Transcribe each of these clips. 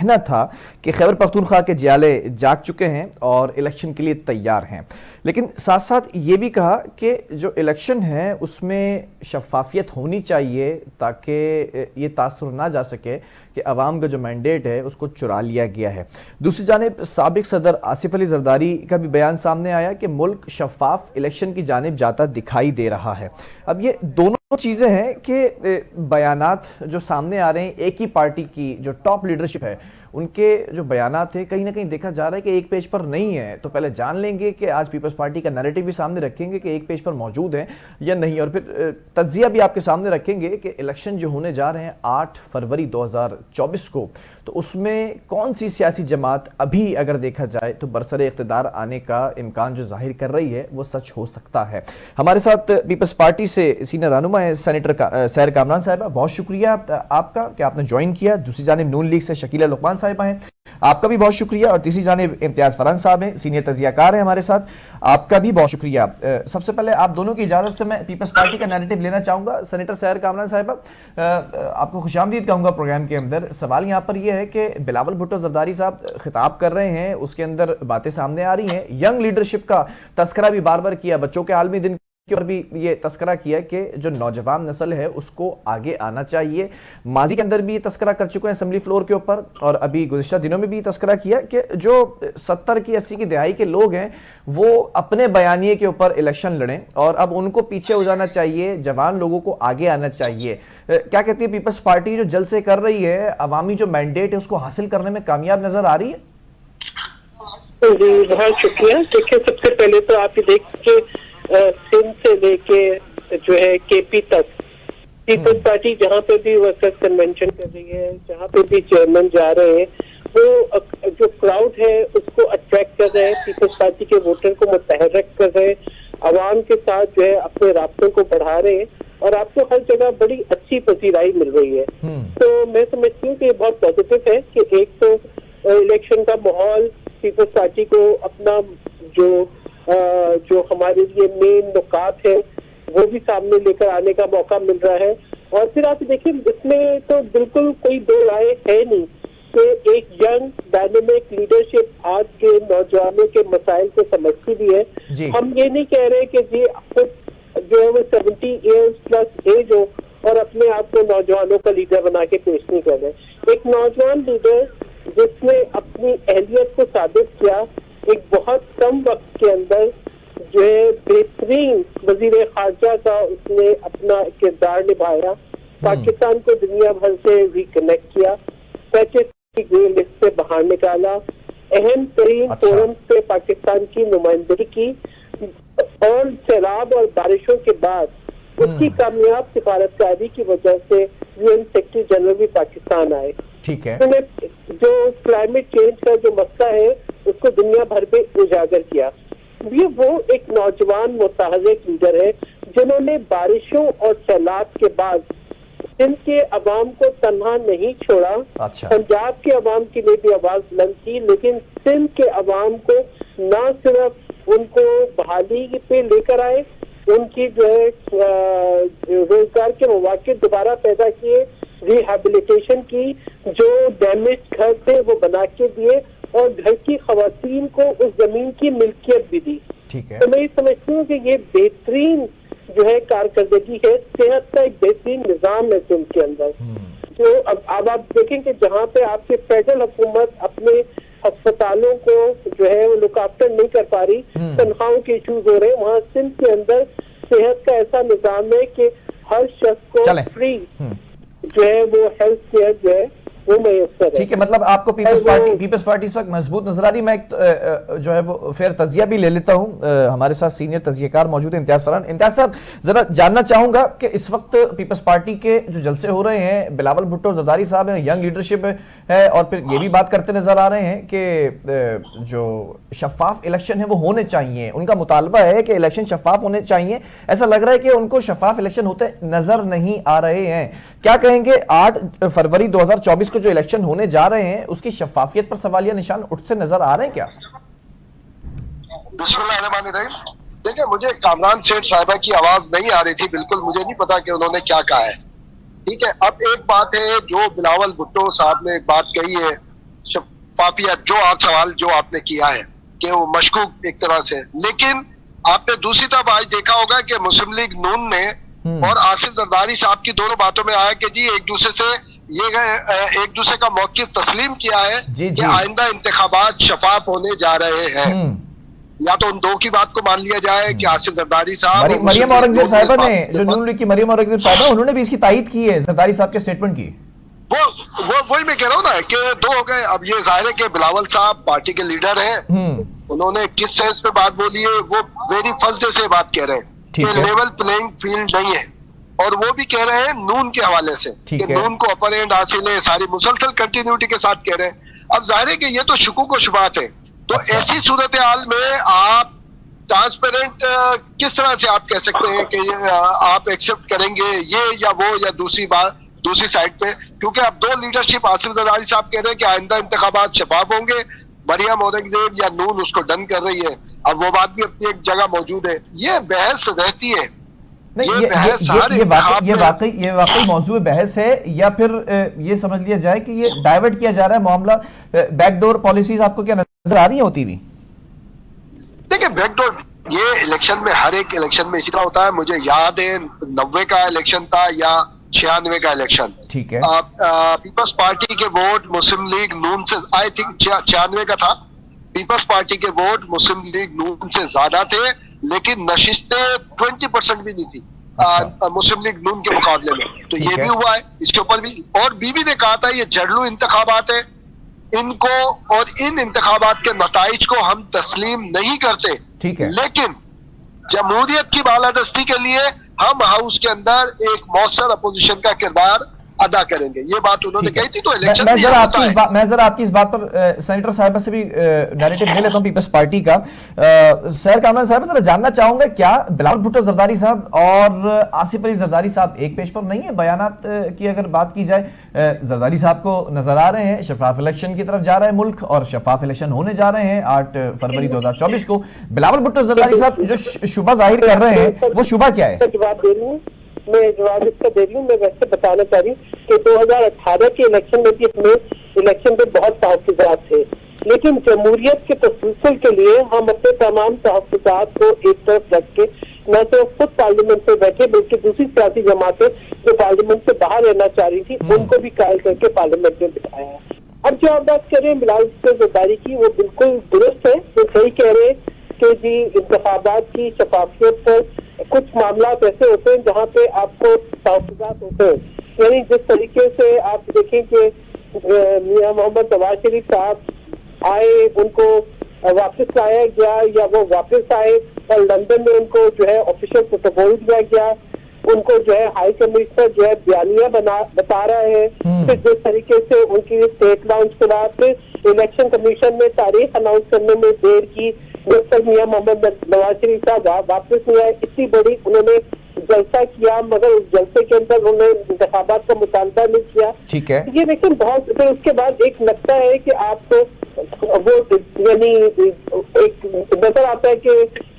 कहना था कि खैबर पख्तूनख्वा के जियाले जाग चुके हैं और इलेक्शन के लिए तैयार हैं, लेकिन साथ साथ ये भी कहा कि जो इलेक्शन है उसमें शफाफियत होनी चाहिए ताकि ये तासुर ना जा सके कि अवाम का जो मैंडेट है उसको चुरा लिया गया है। दूसरी जानिब साबिक सदर आसिफ अली जरदारी का भी बयान सामने आया कि मुल्क शफाफ इलेक्शन की जानिब जाता दिखाई दे रहा है। अब ये दोनों चीज़ें हैं कि बयानात जो सामने आ रहे हैं एक ही पार्टी की जो टॉप लीडरशिप है उनके जो बयानात थे कहीं ना कहीं देखा जा रहा है कि एक पेज पर नहीं है। तो पहले जान लेंगे कि आज पीपल्स पार्टी का नैरेटिव भी सामने रखेंगे कि एक पेज पर मौजूद है या नहीं, और फिर तज्जिया भी आपके सामने रखेंगे कि इलेक्शन जो होने जा रहे हैं 8 फरवरी 2024 को, तो उसमें कौन सी सियासी जमात अभी अगर देखा जाए तो बरसरे इख्तिदार आने का इम्कान जो जाहिर कर रही है वो सच हो सकता है। हमारे साथ पीपल्स पार्टी से सीनियर रहनुमा है सेनेटर सैर कामरान साहिबा, बहुत शुक्रिया आपका कि आपने ज्वाइन किया। दूसरी जानिब नून लीग से शकीला लुकमान साहिबा हैं, आपका भी बहुत शुक्रिया। और तीसरी जानिब इम्तियाज फरहान साहब हैं, सीनियर तजियाकार हैं हमारे साथ, आपका भी बहुत शुक्रिया। सबसे पहले आप दोनों की इजाजत से मैं पीपल्स पार्टी का नैरेटिव लेना चाहूंगा। सेनेटर सैर कामरान साहिबा, आपको खुशामदीद कहूंगा प्रोग्राम के अंदर। सवाल यहाँ पर यह है कि बिलावल भुट्टो जरदारी साहब खिताब कर रहे हैं, उसके अंदर बातें सामने आ रही हैं, यंग लीडरशिप का तस्करा भी बार बार किया, बच्चों के आलमी दिन और भी ये तस्करा किया कि जो नौजवान नस्ल है उसको आगे आना चाहिए। माजी के अंदर भी ये तस्करा कर चुके हैं असेंबली फ्लोर के ऊपर, और अभी गुज़िश्ता दिनों में भी तस्करा किया कि जो 70 की 80 की दिहाई के लोग हैं वो अपने बयानिए के ऊपर इलेक्शन लड़ें और अब उनको पीछे हो जाना चाहिए, जवान लोगों को आगे आना चाहिए। क्या कहती है पीपल्स पार्टी जो जलसे कर रही है, अवामी जो मैंडेट है उसको हासिल करने में कामयाब नजर आ रही है? जी बहुत शुक्रिया। देखिए, सबसे पहले तो आप ये देखिए सिंध से लेके जो है केपी तक पीपल्स पार्टी जहाँ पे भी वर्कर्स कन्वेंशन कर रही है, जहाँ पे भी चेयरमैन जा रहे हैं, वो जो क्राउड है उसको अट्रैक्ट कर रहे हैं, पीपल्स पार्टी के वोटर को मुतहर्रिक कर रहे हैं, आवाम के साथ जो है अपने राब्तों को बढ़ा रहे हैं और आपको हर जगह बड़ी अच्छी पसीराई मिल रही है। तो मैं समझती हूँ कि ये बहुत पॉजिटिव है कि एक तो इलेक्शन का माहौल पीपल्स पार्टी को अपना जो हमारे लिए मेन नुकात है वो भी सामने लेकर आने का मौका मिल रहा है। और फिर आप देखिए, इसमें तो बिल्कुल कोई दो राय है नहीं कि एक यंग डायनेमिक लीडरशिप आज के नौजवानों के मसाइल को समझती भी है। हम ये नहीं कह रहे कि जी खुद जो है वो 70 ईयर्स प्लस एज हो और अपने आप को नौजवानों का लीडर बना के पेश नहीं कर रहे। एक नौजवान लीडर जिसने अपनी अहलियत को साबित किया, एक बहुत कम वक्त के अंदर जो है बेहतरीन वजीर खारजा का उसने अपना किरदार निभाया, पाकिस्तान को दुनिया भर से रिकनेक्ट किया, की ग्रे लिस्ट से बाहर निकाला, अहम तरीन फोरम से पाकिस्तान की नुमाइंदगी की और सैलाब और बारिशों के बाद उसकी कामयाब सिफारतकारी की वजह से यूएन सेक्रेटरी जनरल भी पाकिस्तान आए। ठीक है। उन्होंने जो क्लाइमेट चेंज का जो मसला है उसको दुनिया भर में उजागर किया। ये वो एक नौजवान मुतहर्रिक लीडर है जिन्होंने बारिशों और सैलाब के बाद सिंध के अवाम को तन्हा नहीं छोड़ा। पंजाब के अवाम के लिए भी आवाज बुलंद की, लेकिन सिंध के अवाम को न सिर्फ उनको बहाली पे लेकर आए, उनकी जो है रोजगार के मौके दोबारा पैदा किए, रिहेबिलिटेशन की, जो डैमेज घर थे वो बना के दिए और घर की खवातीन को उस जमीन की मिल्कियत भी दी। ठीक है। तो मैं समझती हूँ कि ये बेहतरीन जो है कारकर्दगी है, सेहत का एक बेहतरीन निजाम है सिंध के अंदर। जो अब आप देखें कि जहाँ पे आपकी फेडरल हुकूमत अपने अस्पतालों को जो है वो लुक आफ्टर नहीं कर पा रही, तनख्वाहों के इशूज हो रहे हैं, वहाँ सिंध के अंदर सेहत का ऐसा निजाम है कि हर शख्स को फ्री जो है वो हेल्थ केयर जो है वो मैसर है। ठीक है, मतलब आपको पीपल्स पार्टी इस वक्त मजबूत नजर आ रही। मैं जो है वो फिर तजिया भी ले लेता हूँ। हमारे साथ सीनियर तजियाकार मौजूद है इम्तियाज फरहान। इम्तियाज साहब, जरा जानना चाहूंगा कि इस वक्त पीपल्स पार्टी के जो जलसे हो रहे हैं, बिलावल भुट्टो जरदारी साहब हैं, यंग लीडरशिप है, और फिर ये भी बात करते नजर आ रहे हैं कि जो शफाफ इलेक्शन है वो होने चाहिए, उनका मुतालबा है कि इलेक्शन शफाफ होने चाहिए। ऐसा लग रहा है कि उनको शफाफ इलेक्शन होते नजर नहीं आ रहे हैं। क्या कहेंगे 8 फरवरी 2024 को जो इलेक्शन होने जा रहे हैं उसकी शफाफियत पर सवालिया निशान उठते नजर आ रहे हैं क्या? बिस्मिल्लाहिर्रहमानिर्रहीम। देखिए, मुझे कामरान सेठ साहिबा की आवाज नहीं आ रही थी, बिल्कुल मुझे नहीं पता कि उन्होंने क्या कहा है। ठीक है, अब एक बात है जो बिलावल भुट्टो साहब ने एक बात कही है शफाफियत जो आपने किया है कि वो मशकूक एक तरह से, लेकिन आपने दूसरी तरफ आज देखा होगा कि मुस्लिम लीग नून ने और आसिफ जरदारी साहब की दोनों बातों में आया कि जी एक दूसरे का मौक़िफ़ तस्लीम किया है कि आइंदा इंतखाबात शफाफ होने जा रहे हैं। या तो उन दो की बात को मान लिया जाए कि आसिफ जरदारी साहब, मरियम औरंगजेब साहिबा ने, जो नून लीग की मरियम औरंगजेब साहिबा, उन्होंने भी इसकी तायीद की है जरदारी साहब के स्टेटमेंट की। वही मैं कह रहा हूँ ना कि दो हो गए। अब ये जाहिर है कि बिलावल साहब पार्टी के लीडर हैं, उन्होंने किस सेंस पे बात बोली है, वो वेरी फर्स्ट डे से बात कह रहे हैं कि लेवल प्लेइंग फील्ड नहीं है, और वो भी कह रहे हैं नून के हवाले से कि नून को अपर एंड हासिल है, सारी मुसलसल कंटिन्यूटी के साथ कह रहे हैं। अब जाहिर है कि ये तो शुकूक और शुबात है, तो ऐसी सूरत हाल में आप ट्रांसपेरेंट किस तरह से आप कह सकते हैं कि आप एक्सेप्ट करेंगे ये या वो या दूसरी साइड पे, क्योंकि अब दो लीडरशिप, आसिफ जरदारी साहब कह रहे हैं कि आइंदा इंतखाबात शफाफ होंगे, मरियम औरंगजेब या नून उसको डन कर रही है। अब वो बात भी अपनी एक जगह मौजूद है, ये बहस रहती है। ये वाकई मौजूद बहस है, या फिर ये समझ लिया जाए कि ये डाइवर्ट किया जा रहा है मामला? बैकडोर पॉलिसीज आपको क्या नजर आ रही है होती हुई? देखिए, बैकडोर ये इलेक्शन में, हर एक इलेक्शन में इसी तरह होता है। मुझे याद है 90 का इलेक्शन था या 96 का इलेक्शन, ठीक है, पीपल्स पार्टी के वोट मुस्लिम लीग नून से, आई थिंक 96 का था, पीपल्स पार्टी के वोट मुस्लिम लीग नून से ज्यादा थे, लेकिन नशिस्तें 20% भी नहीं थी मुस्लिम लीग नून के मुकाबले में। तो ये भी हुआ है, इसके ऊपर भी। और बीबी ने कहा था ये जड़लू इंतखाबात है, इनको और इन इंतखाबात के नताइज को हम तस्लीम नहीं करते, ठीक है, लेकिन जमहूरियत की बालादस्ती के लिए हम हाउस के अंदर एक मौसर अपोजिशन का किरदार अदा करेंगे। ये बात उन्होंने कही थी। तो इलेक्शन मैं जरा आपकी इस बात पर सेनेटर साहिबा से भी नैरेटिव ले लेता हूं पीपल्स पार्टी का। सर कामरान साहब, जरा जानना चाहूंगा, क्या बिलावल भुट्टो जरदारी साहब और आसिफ अली जरदारी साहब एक पेज पर नहीं है? बयानात की अगर बात की जाए, जरदारी साहब को नजर आ रहे हैं शफाफ इलेक्शन की तरफ जा रहा है मुल्क, और शफाफ इलेक्शन होने जा रहे हैं 8 फरवरी 2024 को। बिलावल भुट्टो जरदारी साहब जो शुबा जाहिर कर रहे हैं, वो शुबा क्या है? मैं जवाब इसका दे रही हूँ। मैं वैसे बताना चाह रही हूँ कि 2018 के इलेक्शन में भी अपने इलेक्शन पे बहुत तहफ़्फ़ुज़ात थे, लेकिन जमहूरियत के तसलसल के लिए हम अपने तमाम तहफ़्फ़ुज़ात को एक तरफ रख के न तो खुद पार्लियामेंट में बैठे, बल्कि दूसरी सियासी जमातें जो पार्लियामेंट से बाहर रहना चाह रही थी उनको भी कायल करके पार्लियामेंट में बिठाया है। अब जो आप बात कर रहे हैं बिलावल भुट्टो जरदारी की, वो बिल्कुल दुरुस्त है। वो सही कह रहे हैं कि जी इंतखाबात की शफाफियत पर कुछ मामला ऐसे होते हैं जहाँ पे आपको तहफ़्फ़ुज़ात होते हैं। यानी जिस तरीके से आप देखें कि मियां मोहम्मद नवाज शरीफ साहब आए, उनको वापस लाया गया, या वो वापस आए और लंदन में उनको जो है ऑफिशियल प्रोटोकॉल दिया गया, उनको जो है हाई कमिश्नर जो है बयानिया बता रहा है। फिर जिस तरीके से उनकी स्टेट लॉन्च के बाद फिर इलेक्शन कमीशन ने तारीख अनाउंस करने में देर की, जब तक मियां मोहम्मद नवाज शरीफ साहब वापस नहीं आए। इतनी बड़ी उन्होंने जलसा किया, मगर उस जलसे के अंदर उन्होंने इंतखाबात का मुतालबा नहीं किया। ठीक है, ये लेकिन बहुत, फिर उसके बाद एक लगता है कि आपको वो यानी एक नजर आता है कि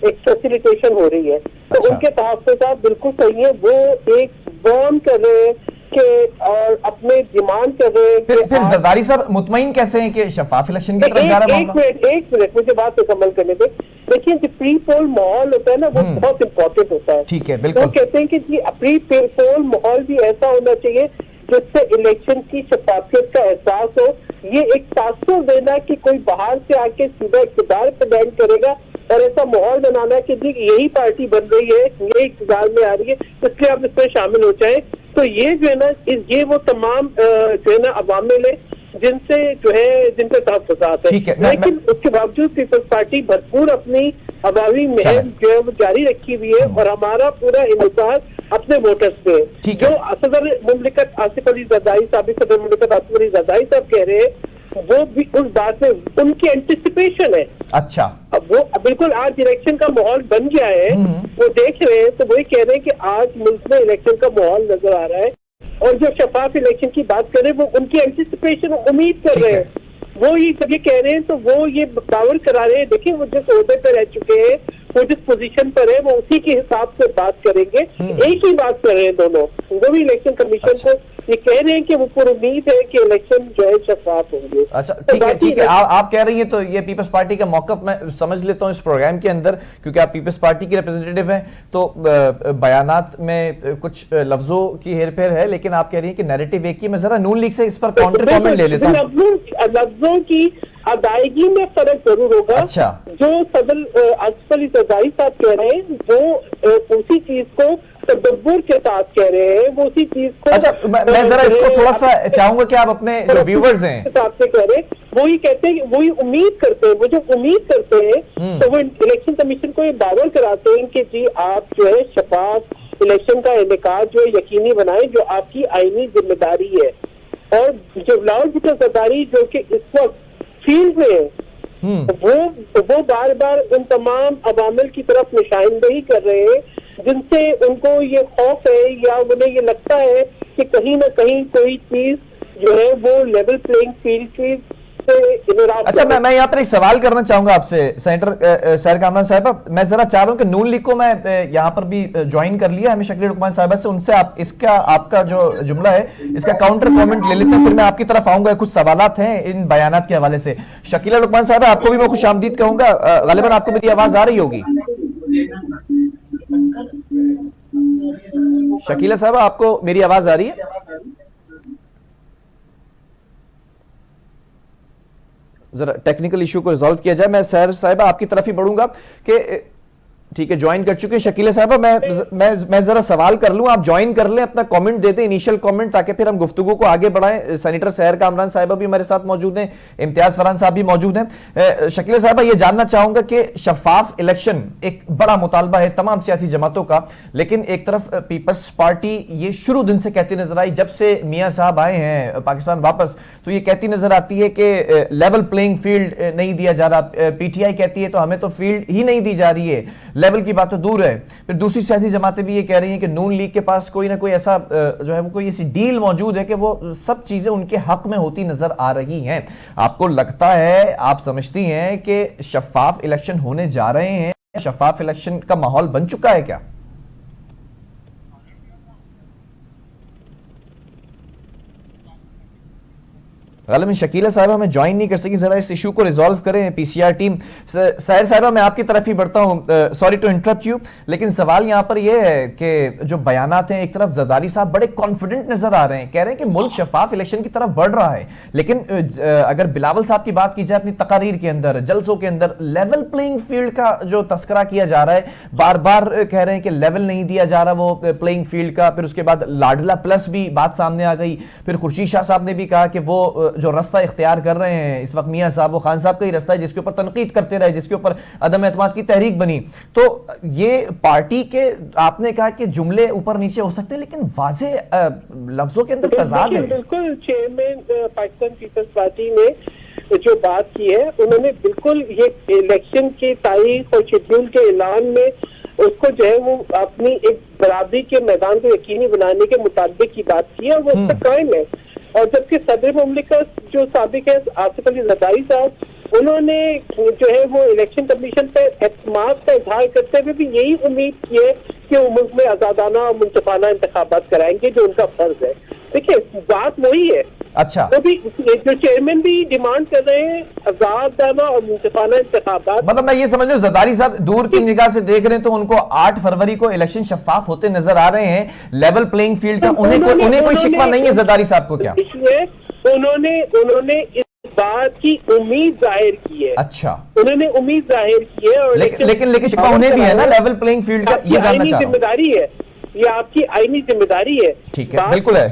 एक फैसिलिटेशन हो रही है। तो उनके तहफ़्फ़ुज़ात बिल्कुल सही है। वो एक बॉर्न कर रहे हैं कि और अपने डिमांड कर रहे हैं। फिर जरदारी साहब मुतमईन कैसे हैं कि शफाफ इलेक्शन की तरफ जा रहा है? एक मिनट मुझे बात मुकम्मल करने दे। देखिए, जो प्री पोल माहौल होता है ना, वो बहुत इंपॉर्टेंट होता है। ठीक है, बिल्कुल। तो कहते हैं कि जी प्री पोल माहौल भी ऐसा होना चाहिए जिससे इलेक्शन की शफाफियत का एहसास हो। ये एक तासुर देना कि कोई बाहर से आके सीधा इक़्तिदार पे लैंड करेगा और ऐसा माहौल बनाना कि जी यही पार्टी बन रही है, ये इक़्तिदार में आ रही है, इसलिए आप इसमें शामिल हो जाए। तो ये जो है ना, ये वो तमाम जो है ना अवामिल है जिनसे जो है जिनके तहफ़्फ़ुज़ात है। लेकिन उसके बावजूद पीपल्स पार्टी भरपूर अपनी अवामी मुहिम जो है वो जारी रखी हुई है, और हमारा पूरा इन्हिसार अपने वोटर्स पे है। जो सदर मुमलिकत आसिफ अली जरदारी, साबिक़ सदर मुमलिकत आसिफ अली जरदारी साहब कह रहे हैं, वो भी उस बात में उनकी एंटिसिपेशन है। अच्छा, अब वो बिल्कुल आज इलेक्शन का माहौल बन गया है, वो देख रहे हैं, तो वही कह रहे हैं कि आज मुल्क में इलेक्शन का माहौल नजर आ रहा है। और जो शफाफ इलेक्शन की बात कर रहे हैं, वो उनकी एंटिसिपेशन, उम्मीद कर रहे हैं, वो ये सभी कह रहे हैं। तो वो ये दावर करा रहे हैं, देखिए वो जिस ओहदे पे रह चुके हैं, वो जिस पोजीशन पर है, वो उसी के हिसाब से बात करेंगे। एक ही बात कर रहे हैं दोनों, वो भी इलेक्शन कमीशन को ये कह रहे हैं कि वो पूरी उम्मीद है कि इलेक्शन जो है शफाफ होंगे। अच्छा ठीक है आप कह रही हैं, तो ये पीपल्स पार्टी का मौकफ मैं समझ लेता हूं इस प्रोग्राम के अंदर, क्योंकि आप पीपल्स पार्टी की रिप्रेजेंटेटिव हैं, तो बयानात में कुछ लफ्जों की हेरफेर है, लेकिन आप कह रही हैं कि नैरेटिव एक ही। मैं जरा नून लीग से इस पर काउंटर कमेंट ले लेता हूं। लफ्जों की अदायगी में फर्क जरूर होगा। अच्छा, जो सदर आसिफ अली जरदारी साहब कह रहे हैं वो उसी चीज को तदब्बुर के साथ कह रहे हैं, वो उसी चीज को। अच्छा, मैं जरा इसको थोड़ा सा चाहूंगा कि आप अपने जो व्यूअर्स हैं हिसाब से कह रहे हैं, वही कहते हैं, वही उम्मीद करते हैं। वो जो उम्मीद करते हैं तो वो इलेक्शन कमीशन को ये बावर कराते हैं कि जी आप जो है शफाफ इलेक्शन का इनेकाद जो है यकीनी बनाए, जो आपकी आईनी जिम्मेदारी है। और जो बिलावल भुट्टो जरदारी जो कि इस वक्त फील्ड में है, वो बार बार उन तमाम अवामिल की तरफ निशानदेही कर रहे हैं जिनसे उनको ये खौफ है या उन्हें ये लगता है कि कहीं ना कहीं कोई चीज जो है वो लेवल प्लेइंग फील्ड की अच्छा, मैं यहाँ पर एक सवाल करना चाहूंगा आपसे सेनेटर सैर कामरान साहब। मैं जरा चाह रहा हूँ कि नून लीग को मैं यहाँ पर भी ज्वाइन कर लिया हमें शकीला लुकमान साहब से, उनसे आप इसका आपका जो जुमला है इसका काउंटर कमेंट ले लेते हैं, फिर मैं आपकी तरफ आऊंगा। कुछ सवालात हैं इन बयानात के हवाले से। शकीला लुकमान साहब, आपको भी मैं खुश आमदीद कहूंगा। गालिबन आपको मेरी आवाज आ रही होगी। शकीला साहब, आपको मेरी आवाज आ रही है? जरा टेक्निकल इशू को रिजॉल्व किया जाए। मैं सैर साहिबा आपकी तरफ ही बढ़ूंगा कि ठीक है, ज्वाइन कर चुके हैं शकीला साहबा। मैं जरा सवाल कर लूं, आप ज्वाइन कर लें, अपना कमेंट दे दें, इनिशियल कमेंट, ताकि फिर हम गुफ्तगू को आगे बढ़ाएं। सेनेटर सैर कामरान साहिबा भी हमारे साथ मौजूद हैं, इम्तियाज फरहान साहब भी मौजूद हैं। शकीला साहबा, ये जानना चाहूंगा कि शफाफ इलेक्शन एक बड़ा मुतालबा है तमाम सियासी जमातों का, लेकिन एक तरफ पीपल्स पार्टी ये शुरू दिन से कहती नजर आई, जब से मियां साहब आए हैं पाकिस्तान वापस, तो ये कहती नजर आती है कि लेवल प्लेइंग फील्ड नहीं दिया जा रहा। पीटीआई कहती है तो हमें तो फील्ड ही नहीं दी जा रही है, लेवल की बात तो दूर है। फिर दूसरी सियासी जमातें भी ये कह रही हैं कि नून लीग के पास कोई ना कोई ऐसा जो है वो कोई ऐसी डील मौजूद है कि वो सब चीजें उनके हक में होती नजर आ रही हैं। आपको लगता है, आप समझती हैं कि शफाफ इलेक्शन होने जा रहे हैं? शफाफ इलेक्शन का माहौल बन चुका है क्या? गालिबन शकीला साहब हमें ज्वाइन नहीं कर सकी, जरा इस इशू को रिजॉल्व करें पीसीआर टीम। साहिर साहिबा, मैं आपकी तरफ ही बढ़ता हूं, सॉरी टू इंटरप्ट यू, लेकिन सवाल यहां पर यह है कि जो बयानात हैं, एक तरफ जरदारी साहब बड़े कॉन्फिडेंट नजर आ रहे हैं, कह रहे हैं कि मुल्क शफाफ इलेक्शन की तरफ बढ़ रहा है, लेकिन अगर बिलावल साहब की बात की जाए अपनी तकारीर के अंदर, जलसों के अंदर, लेवल प्लेइंग फील्ड का जो तस्करा किया जा रहा है, बार बार कह रहे हैं कि लेवल नहीं दिया जा रहा वो प्लेइंग फील्ड का। फिर उसके बाद लाडला प्लस भी बात सामने आ गई। फिर खुर्शीद शाह साहब ने भी कहा कि वो जो रास्ता इख्तियार कर रहे हैं इस वक्त मियां साहब, वो खान साहब का ही रास्ता है जिसके ऊपर तनकीद करते रहे, जिसके ऊपर अदम एतमाद की तहरीक बनी। तो ये पार्टी के, आपने कहा कि जुमले ऊपर नीचे हो सकते हैं, लेकिन वाज़े लफ्जों के अंदर तजाद है। बिल्कुल चेयरमैन पाकिस्तान पीपल्स पार्टी ने जो बात की है, उन्होंने बिल्कुल ये इलेक्शन की तारीख और शेड्यूल के ऐलान में उसको जो है वो अपनी एक बराबरी के मैदान को यकीनी बनाने के मुताबिक की बात की है, और वो उस पर कायम है। और जबकि सदर मुमलिकत जो साबिक है आसिफ अली जरदारी साहब, उन्होंने जो है वो इलेक्शन कमीशन पे एतमाद का इजहार करते हुए भी यही उम्मीद की है कि वो मुल्क में आजादाना और मुंसिफाना इंतखाबात कराएंगे, जो उनका फर्ज है। देखिए, बात वही है। अच्छा, वो भी जो चेयरमैन भी डिमांड कर रहे हैं आजादाना और मुंसिफाना इंतखाबात। मतलब मैं ये समझ रहा हूँ जरदारी साहब दूर की निगाह से देख रहे हैं, तो उनको 8 फरवरी को इलेक्शन शफाफ होते नजर आ रहे हैं, लेवल प्लेइंग फील्ड का उन्हें कोई शिकवा नहीं है जरदारी साहब को क्या? इसलिए उन्होंने इस बात की उम्मीद जाहिर की है। अच्छा, उन्होंने उम्मीद जाहिर की है, और लेकिन शिकवा उन्हें भी है ना लेवल प्लेइंग फील्ड का, ये जानना चाह रहा हूं। जिम्मेदारी है, ये आपकी आईनी जिम्मेदारी है। ठीक है, बिल्कुल है।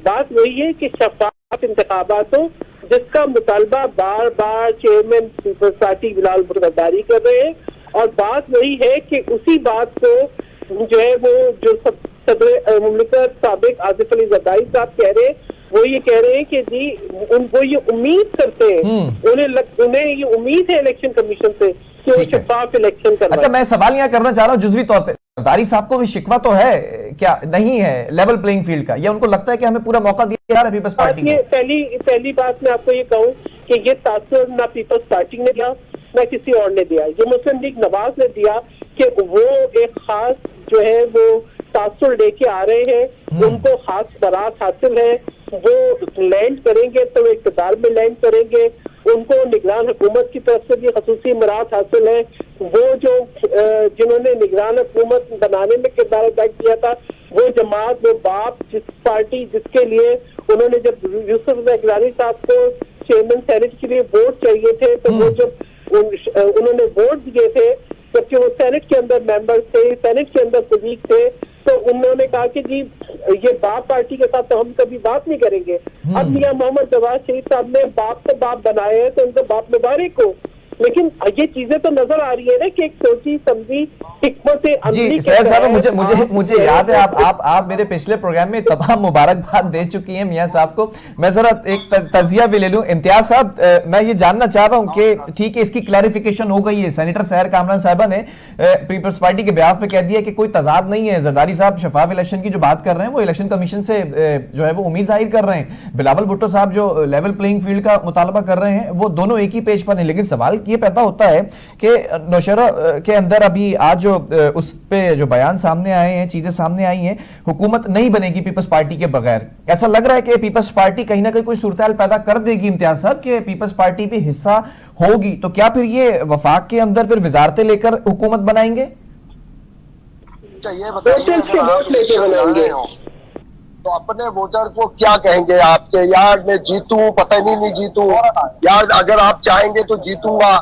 बात वही है कि शफाफ इंतखाबात हो, जिसका मुतालबा बार बार chairman People's Party Bilawal Bhutto Zardari कर रहे हैं। और बात वही है कि उसी बात को जो है वो जो सदर मुमलिकत साबिक आसिफ अली जरदारी साहब कह रहे हैं, वो ये कह रहे हैं कि जी वो ये उम्मीद करते हैं, उन्हें ये उम्मीद है इलेक्शन कमीशन से कि वो शफाफ इलेक्शन करवाएं। अच्छा, मैं सवाल यहाँ करना चाह रहा हूँ जुज़वी तौर पे, जरदारी साहब को भी शिकवा तो है क्या? नहीं है लेवल प्लेइंग फील्ड का, या उनको लगता है कि हमें पूरा मौका दिया जा रहा है पीपल्स पार्टी को? पहली बात मैं आपको ये कहूँ कि ये तासुर ना पीपल्स पार्टी ने दिया ना किसी और ने दिया, ये मुस्लिम लीग नवाज ने दिया कि वो एक खास जो है वो तासुर लेके आ रहे हैं, उनको खास बरात हासिल है, वो लैंड करेंगे तो वो इक़्तिदार में लैंड करेंगे, उनको निगरान हुकूमत की तरफ से भी खसूसी मराहत हासिल है, वो जो जिन्होंने निगरान हुकूमत बनाने में किरदार अदा किया था, वो जमात, वो बाप, जिस पार्टी जिसके लिए उन्होंने जब यूसुफ ज़रदारी साहब को चेयरमैन सेनेट के लिए वोट चाहिए थे, तो वो जब उन्होंने वोट दिए थे, जबकि वो सेनेट के अंदर मेंबर थे, सेनेट के अंदर कुलीग थे, तो उन्होंने कहा कि जी ये बाप पार्टी के साथ तो हम कभी बात नहीं करेंगे। अब मियां मोहम्मद जवाद शरीफ साहब ने बाप को बाप बनाए हैं, तो उनको बाप मुबारक हो। लेकिन ये चीजें तो नजर आ रही है ना कि एक सोची समझी हिकमत जी सैयद साहब, मुझे याद है आप मेरे पिछले प्रोग्राम में तमाम मुबारकबाद दे चुकी हैं मियां साहब को। मैं जरा एक तजिया भी ले लूं। इम्तियाज साहब, मैं ये जानना चाह रहा हूं कि ठीक है, इसकी क्लैरिफिकेशन हो गई है। सेनेटर सहर कामरान साहिबा ने पीपल्स पार्टी के बयान पे कह दिया कि कोई तजाद नहीं है। जरदारी साहब शफाफ इलेक्शन की जो बात कर रहे हैं वो इलेक्शन कमीशन से जो है वो उम्मीद जाहिर कर रहे हैं। बिलावल भुट्टो साहब जो लेवल प्लेइंग फील्ड का मुतालबा कर रहे हैं वो दोनों एक ही पेज पर नहीं। लेकिन सवाल ये पैदा होता है कि नौशहरा के अंदर अभी आज जो उस पे जो बयान सामने आए हैं, चीजें सामने आई हैं, हुकूमत नहीं बनेगी पीपल्स पार्टी के बगैर। ऐसा लग रहा है कि पीपल्स पार्टी कहीं ना कहीं कोई सूरत पैदा कर देगी इम्तियाज साहब कि पीपल्स पार्टी भी हिस्सा होगी। तो क्या फिर ये वफाक के अंदर फिर वजारतें लेकर हुकूमत बनाएंगे? ये बताइए, तो अपने वोटर को क्या कहेंगे आपके, यार मैं जीतूं पता नहीं जीतूं, यार अगर आप चाहेंगे तो जीतूंगा,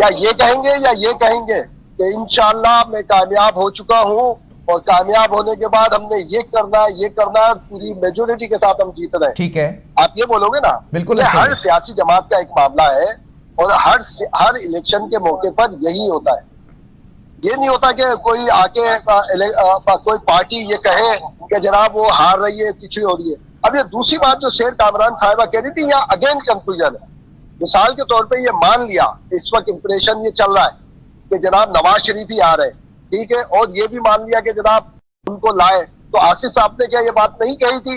या ये कहेंगे या ये कहेंगे कि इंशाल्लाह मैं कामयाब हो चुका हूं और कामयाब होने के बाद हमने ये करना है, पूरी मेजोरिटी के साथ हम जीत रहे हैं। ठीक है, आप ये बोलोगे ना? बिल्कुल। हर सियासी जमात का एक मामला है और हर इलेक्शन के मौके पर यही होता है। ये नहीं होता कि कोई आके कोई पार्टी ये कहे कि जनाब वो हार रही है, पीछे हो रही है। अब ये दूसरी बात जो शेर कामरान साहिबा कह रही थी, यहाँ अगेन कंक्लूजन है। मिसाल के तौर पे ये मान लिया, इस वक्त इंप्रेशन ये चल रहा है कि जनाब नवाज शरीफ ही आ रहे हैं, ठीक है, और ये भी मान लिया कि जनाब उनको लाए, तो आसिफ साहब ने क्या ये बात नहीं कही थी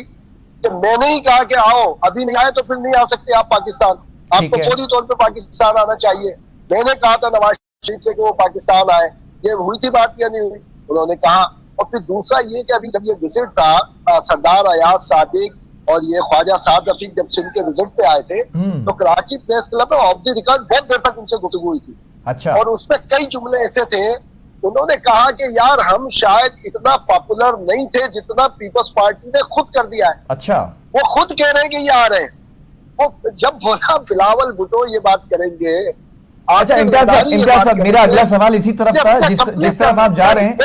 कि मैंने ही कहा कि आओ, अभी नहीं आए तो फिर नहीं आ सकते आप पाकिस्तान, आपको फौरी तौर पे पाकिस्तान आना चाहिए। मैंने कहा था नवाज शरीफ से कि वो पाकिस्तान आए, ये हुई थी बात या नहीं हुई? उन्होंने कहा। और फिर दूसरा ये कि अभी जब ये विजिट था सरदार अयाज सादिक और ये ख्वाजा साद रफीक जब सिंध के विजिट पे आए थे, तो कराची प्रेस क्लब में ऑफ द रिकॉर्ड बहुत देर तक उनसे गुफ्तगू हुई थी। अच्छा। और उसमें कई जुमले ऐसे थे, उन्होंने कहा कि यार हम शायद इतना पॉपुलर नहीं थे जितना पीपल्स पार्टी ने खुद कर दिया है। अच्छा। वो खुद कह रहे हैं कि ये आ रहे हैं। वो जब बोला बिलावल भुट्टो ये बात करेंगे। अच्छा इम्तियाज साहब, मेरा अगला सवाल इसी तरफ था, जिस तरफ आप जा रहे हैं।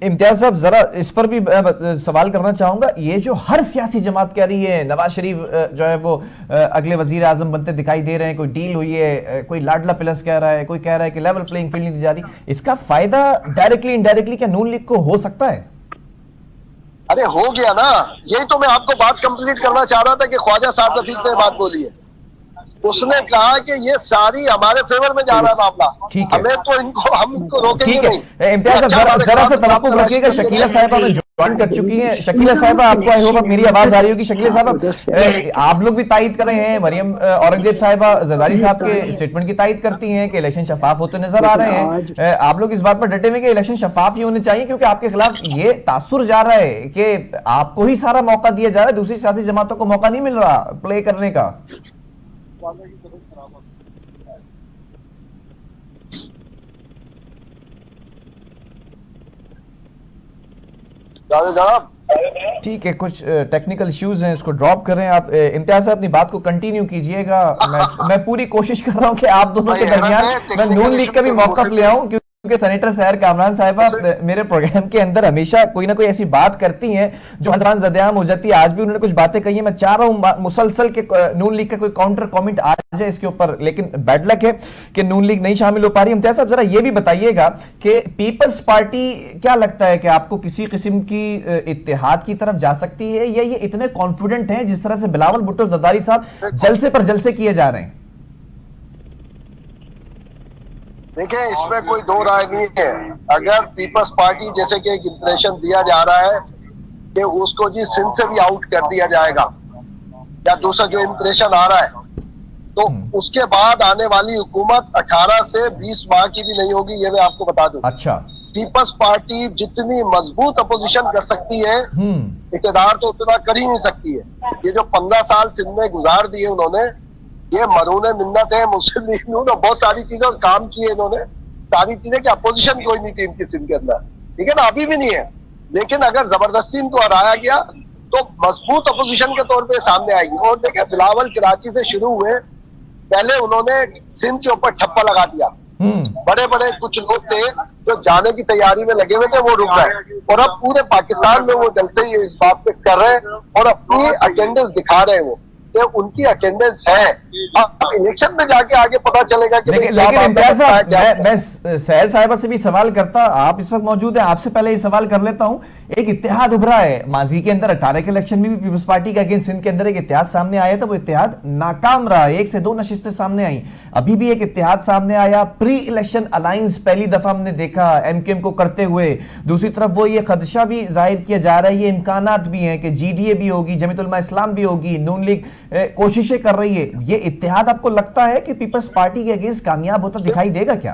इम्तियाज साहब, जरा इस पर भी सवाल करना चाहूंगा। ये जो हर सियासी जमात कह रही है नवाज शरीफ जो है वो अगले वजीर आजम बनते दिखाई दे रहे हैं, कोई डील हुई है, कोई लाडला प्लस कह रहा है, कोई कह रहा है कि लेवल प्लेइंग फील्ड नहीं दी जा रही, इसका फायदा डायरेक्टली इनडायरेक्टली क्या नून लीग को हो सकता है? अरे हो गया ना, यही तो मैं आपको बात कंप्लीट करना चाह रहा था कि ख्वाजा साद रफीक ने बात बोली है। उसने कहा कि ये सारी हमारे फेवर में जा रहा है मामला, हमें तो हम इनको रोकेंगे नहीं। इम्तियाज साहब जरा सा तवक्कुफ रखिएगा, शकीला साहिबा में ज्वाइन कर चुकी हैं। शकीला साहिबा, आपको आई होप मेरी आवाज आ रही होगी। शकीला साहिबा, आप लोग भी तायद कर रहे हैं, मरियम औरंगजेब साहिबा जरदारी साहब के स्टेटमेंट की तायद करती हैं कि इलेक्शन शफाफ होते नजर आ रहे हैं। आप लोग इस बात पर डटे हुए कि इलेक्शन शफाफ ही होने चाहिए, क्योंकि आपके खिलाफ ये तासुर जा रहा है कि आपको ही सारा मौका दिया जा रहा है, दूसरी सियासी जमातों को मौका नहीं मिल रहा प्ले करने का। ठीक है, कुछ टेक्निकल इश्यूज हैं, इसको ड्रॉप करें आप। इम्तियाज साहब अपनी बात को कंटिन्यू कीजिएगा। मैं पूरी कोशिश कर रहा हूं कि आप दोनों के दरमियान मैं नून लीग का भी मौका ले आऊं, क्योंकि सेनेटर सहर कामरान साहिबा मेरे प्रोग्राम के अंदर हमेशा कोई ना कोई ऐसी बात करती हैं जो हज़रान ज़द-ए-आम हो जाती है। आज भी उन्होंने कुछ बातें कही हैं, मैं चाह रहा हूं मुसलसल के नून लीग का कोई काउंटर कमेंट आ जाए इसके ऊपर, लेकिन बैड लक है कि नून लीग नहीं शामिल हो पा रही। इम्तियाज साहब, जरा ये भी बताइएगा कि पीपल्स पार्टी क्या लगता है कि आपको किसी किस्म की इत्तेहाद की तरफ जा सकती है, या ये इतने कॉन्फिडेंट हैं जिस तरह से बिलावल भुट्टो ज़रदारी साहब जलसे पर जलसे किए जा रहे हैं? देखिए, इसमें कोई दो राय नहीं है। अगर पीपल्स पार्टी जैसे कि एक इंप्रेशन दिया जा रहा है कि उसको जी सिंध से भी आउट कर दिया जाएगा, या दूसरा जो इंप्रेशन आ रहा है, तो उसके बाद आने वाली हुकूमत 18 से 20 माह की भी नहीं होगी, ये मैं आपको बता दूं। अच्छा। पीपल्स पार्टी जितनी मजबूत अपोजिशन कर सकती है, इक़्तिदार तो उतना कर ही नहीं सकती है। ये जो 15 साल सिंध में गुजार दिए उन्होंने, ये मरून मिन्नत है मुस्लिम लीग ने, बहुत सारी चीजों काम किए इन्होंने, सारी चीजें की अपोजिशन कोई नहीं थी इनकी सिंध के अंदर, ठीक है ना, अभी भी नहीं है। लेकिन अगर जबरदस्ती इनको हराया गया तो मजबूत अपोजिशन के तौर पे सामने आएगी। और देखिए बिलावल कराची से शुरू हुए, पहले उन्होंने सिंध के ऊपर ठप्पा लगा दिया, बड़े बड़े कुछ लोग थे जो जाने की तैयारी में लगे हुए थे, वो रुक गए, और अब पूरे पाकिस्तान में वो जलसे ही इस बात पे कर रहे हैं और अपनी अटेंडेंस दिखा रहे हैं वो कि उनकी अटेंडेंस है। अब इलेक्शन में जाके आगे पता चलेगा कि लेकिन इम्तियाज साहब, मैं सहर साहिबा से भी सवाल करता, आप इस वक्त मौजूद हैं, आपसे पहले ये सवाल कर लेता हूं। एक इत्तेहाद उभरा है माजी के अंदर, 18 के इलेक्शन में भी पीपल्स पार्टी के अगेंस्ट सिंध के अंदर एक इत्तेहाद सामने आया था, वो इत्तेहाद नाकाम रहा, 1 से 2 नशिस्तें सामने आई। अभी भी एक इत्तेहाद सामने आया, प्री इलेक्शन अलायंस पहली दफा हमने देखा एमकेएम को करते हुए। दूसरी तरफ वो ये खदशा भी जाहिर किया जा रहा है, ये इम्कानात भी हैं कि जीडीए भी होगी, जमीयत उलमा इस्लाम भी होगी, नून लीग कोशिशें कर रही है। ये इत्तेहाद आपको लगता है कि पीपल्स पार्टी के अगेंस्ट कामयाब होता दिखाई देगा क्या?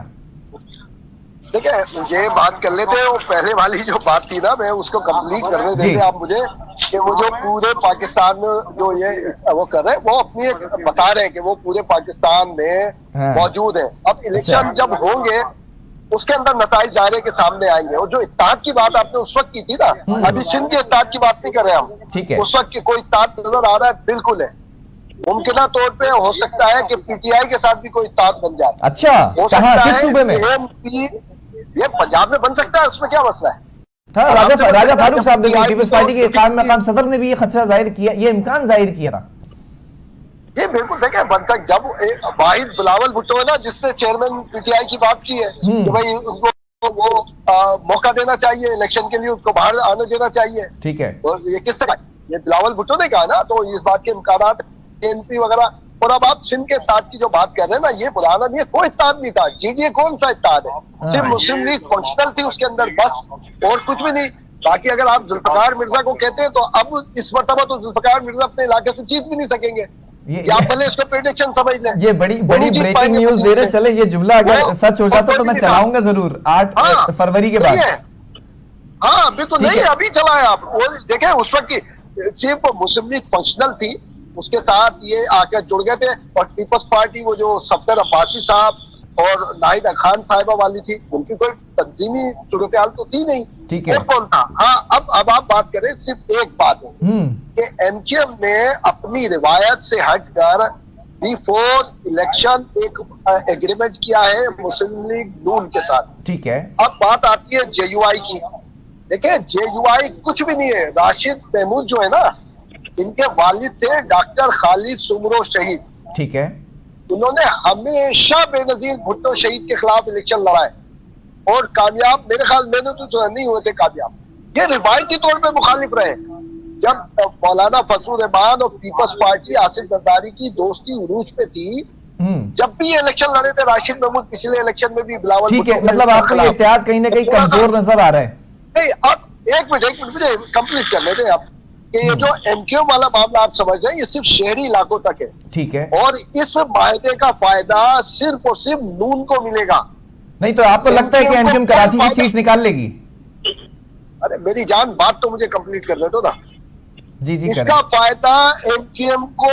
देखिए ये बात कर लेते हैं, वो पहले वाली जो बात थी ना, मैं उसको कंप्लीट करने देते आप मुझे, कि वो जो पूरे पाकिस्तान जो ये वो कर रहे हैं, वो अपनी एक बता रहे हैं कि वो पूरे पाकिस्तान में मौजूद है। अब इलेक्शन जब होंगे उसके अंदर नताइज ज़ाहिर के सामने आएंगे। और जो इत्तेहाद की बात आपने उस वक्त की थी ना, अभी सिंध के इत्तेहाद की बात नहीं कर रहे हम, ठीक है, उस वक्त की कोई इत्तेहाद नजर आ रहा है, बिल्कुल है, मुमकिन तौर पे हो सकता है कि पीटीआई के साथ भी कोई इत्तेहाद बन जाए। अच्छा, हो सकता है किस सूबे में? ये पंजाब में बन सकता है, उसमें क्या मसला है? हाँ, राजा फारूक साहब ने पीपल्स पार्टी के कायम मकाम सदर ने भी ये खदशा जाहिर किया, ये इम्कान जाहिर किया था। ये बिल्कुल देखिए बन तक जब वाहिद बिलावल भुट्टो है ना, जिसने चेयरमैन पीटीआई की बात की है कि भाई उनको वो मौका देना चाहिए इलेक्शन के लिए, उसको बाहर आने देना चाहिए, ठीक है, और ये किससे कहा? ये बिलावल भुट्टो ने कहा ना, तो इस बात के इम्कान एनपी वगैरह। और अब आप सिंध के इत्तेहाद की जो बात कर रहे हैं ना, ये पुराना नहीं है, कोई इत्तेहाद नहीं था। जीडीए कौन सा इत्तेहाद है? सिर्फ मुस्लिम लीग फंक्शनल थी उसके अंदर, बस, और कुछ भी नहीं। बाकी अगर आप जुल्फिकार मिर्जा को कहते हैं तो अब इस मरतबा तो जुल्फिकार मिर्जा अपने इलाके से जीत भी नहीं सकेंगे, या भले इसको प्रेडिक्शन समझ लें। ये बड़ी ब्रेकिंग न्यूज दे रहे, चले ये जुमला अगर सच हो जाता तो मैं चलाऊंगा जरूर 8 फरवरी के बाद। हाँ बिल्कुल नहीं, अभी चलाए आप, वो देखें उस वक्त की सिर्फ मुस्लिम लीग फंक्शनल थी, उसके साथ ये आकर जुड़ गए थे। और पीपल्स पार्टी वो जो सफदर अब्बासी साहब और नाहिदा खान साहिबा वाली थी, उनकी कोई तंजीमी सूरत हाल तो थी नहीं, ठीक है, कौन था? हाँ, अब आप बात करें, सिर्फ एक बात है कि एमकेएम ने अपनी रिवायत से हटकर बिफोर इलेक्शन एक एग्रीमेंट किया है मुस्लिम लीग नून के साथ, ठीक है। अब बात आती है जेयूआई की। देखिए जेयूआई कुछ भी नहीं है। राशिद महमूद जो है ना, इनके वालिद थे डॉक्टर खालिद सुमरो शहीद, ठीक है, उन्होंने हमेशा बेनजीर भुट्टो शहीद के खिलाफ इलेक्शन लड़ाए और कामयाब, मेरे ख्याल में तो नहीं हुए थे कामयाब, ये रिवायती तौर पे मुखालिफ रहे। जब मौलाना फजलुर रहमान और पीपल्स पार्टी आसिफ जरदारी की दोस्ती उरूज पे थी, जब भी ये इलेक्शन लड़े थे राशिद महमूद, पिछले इलेक्शन में भी बिलावल, ठीक है, मतलब आपको ये इत्तेहाद कहीं ना कहीं कमजोर नजर आ रहा है? नहीं, अब एक मिनट मुझे कंप्लीट करने दें आप, कि ये जो एमकेएम वाला मामला आप समझ रहे हैं, ये सिर्फ शहरी इलाकों तक है, ठीक है, और इस माहदे का फायदा सिर्फ और सिर्फ नून को मिलेगा। नहीं तो आपको लगता है कि एमकेएम कराची से सीट्स निकाल लेगी? अरे मेरी जान, बात तो मुझे कंप्लीट कर दे दो ना। जी जी, इसका फायदा एमकेएम को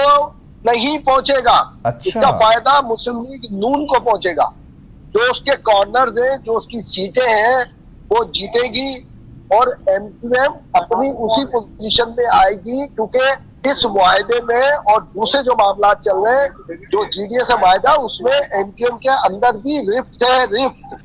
नहीं पहुंचेगा। अच्छा। इसका फायदा मुस्लिम लीग नून को पहुंचेगा। जो उसके कॉर्नर्स हैं, जो उसकी सीटें हैं, वो जीतेगी और एमकेएम अपनी उसी पोजीशन में आएगी, क्योंकि इस मुआहदे में और दूसरे जो मामला चल रहे हैं, जो जीडीए से मुआहदा, उसमें एमकेएम के अंदर भी रिफ्ट है, रिफ्ट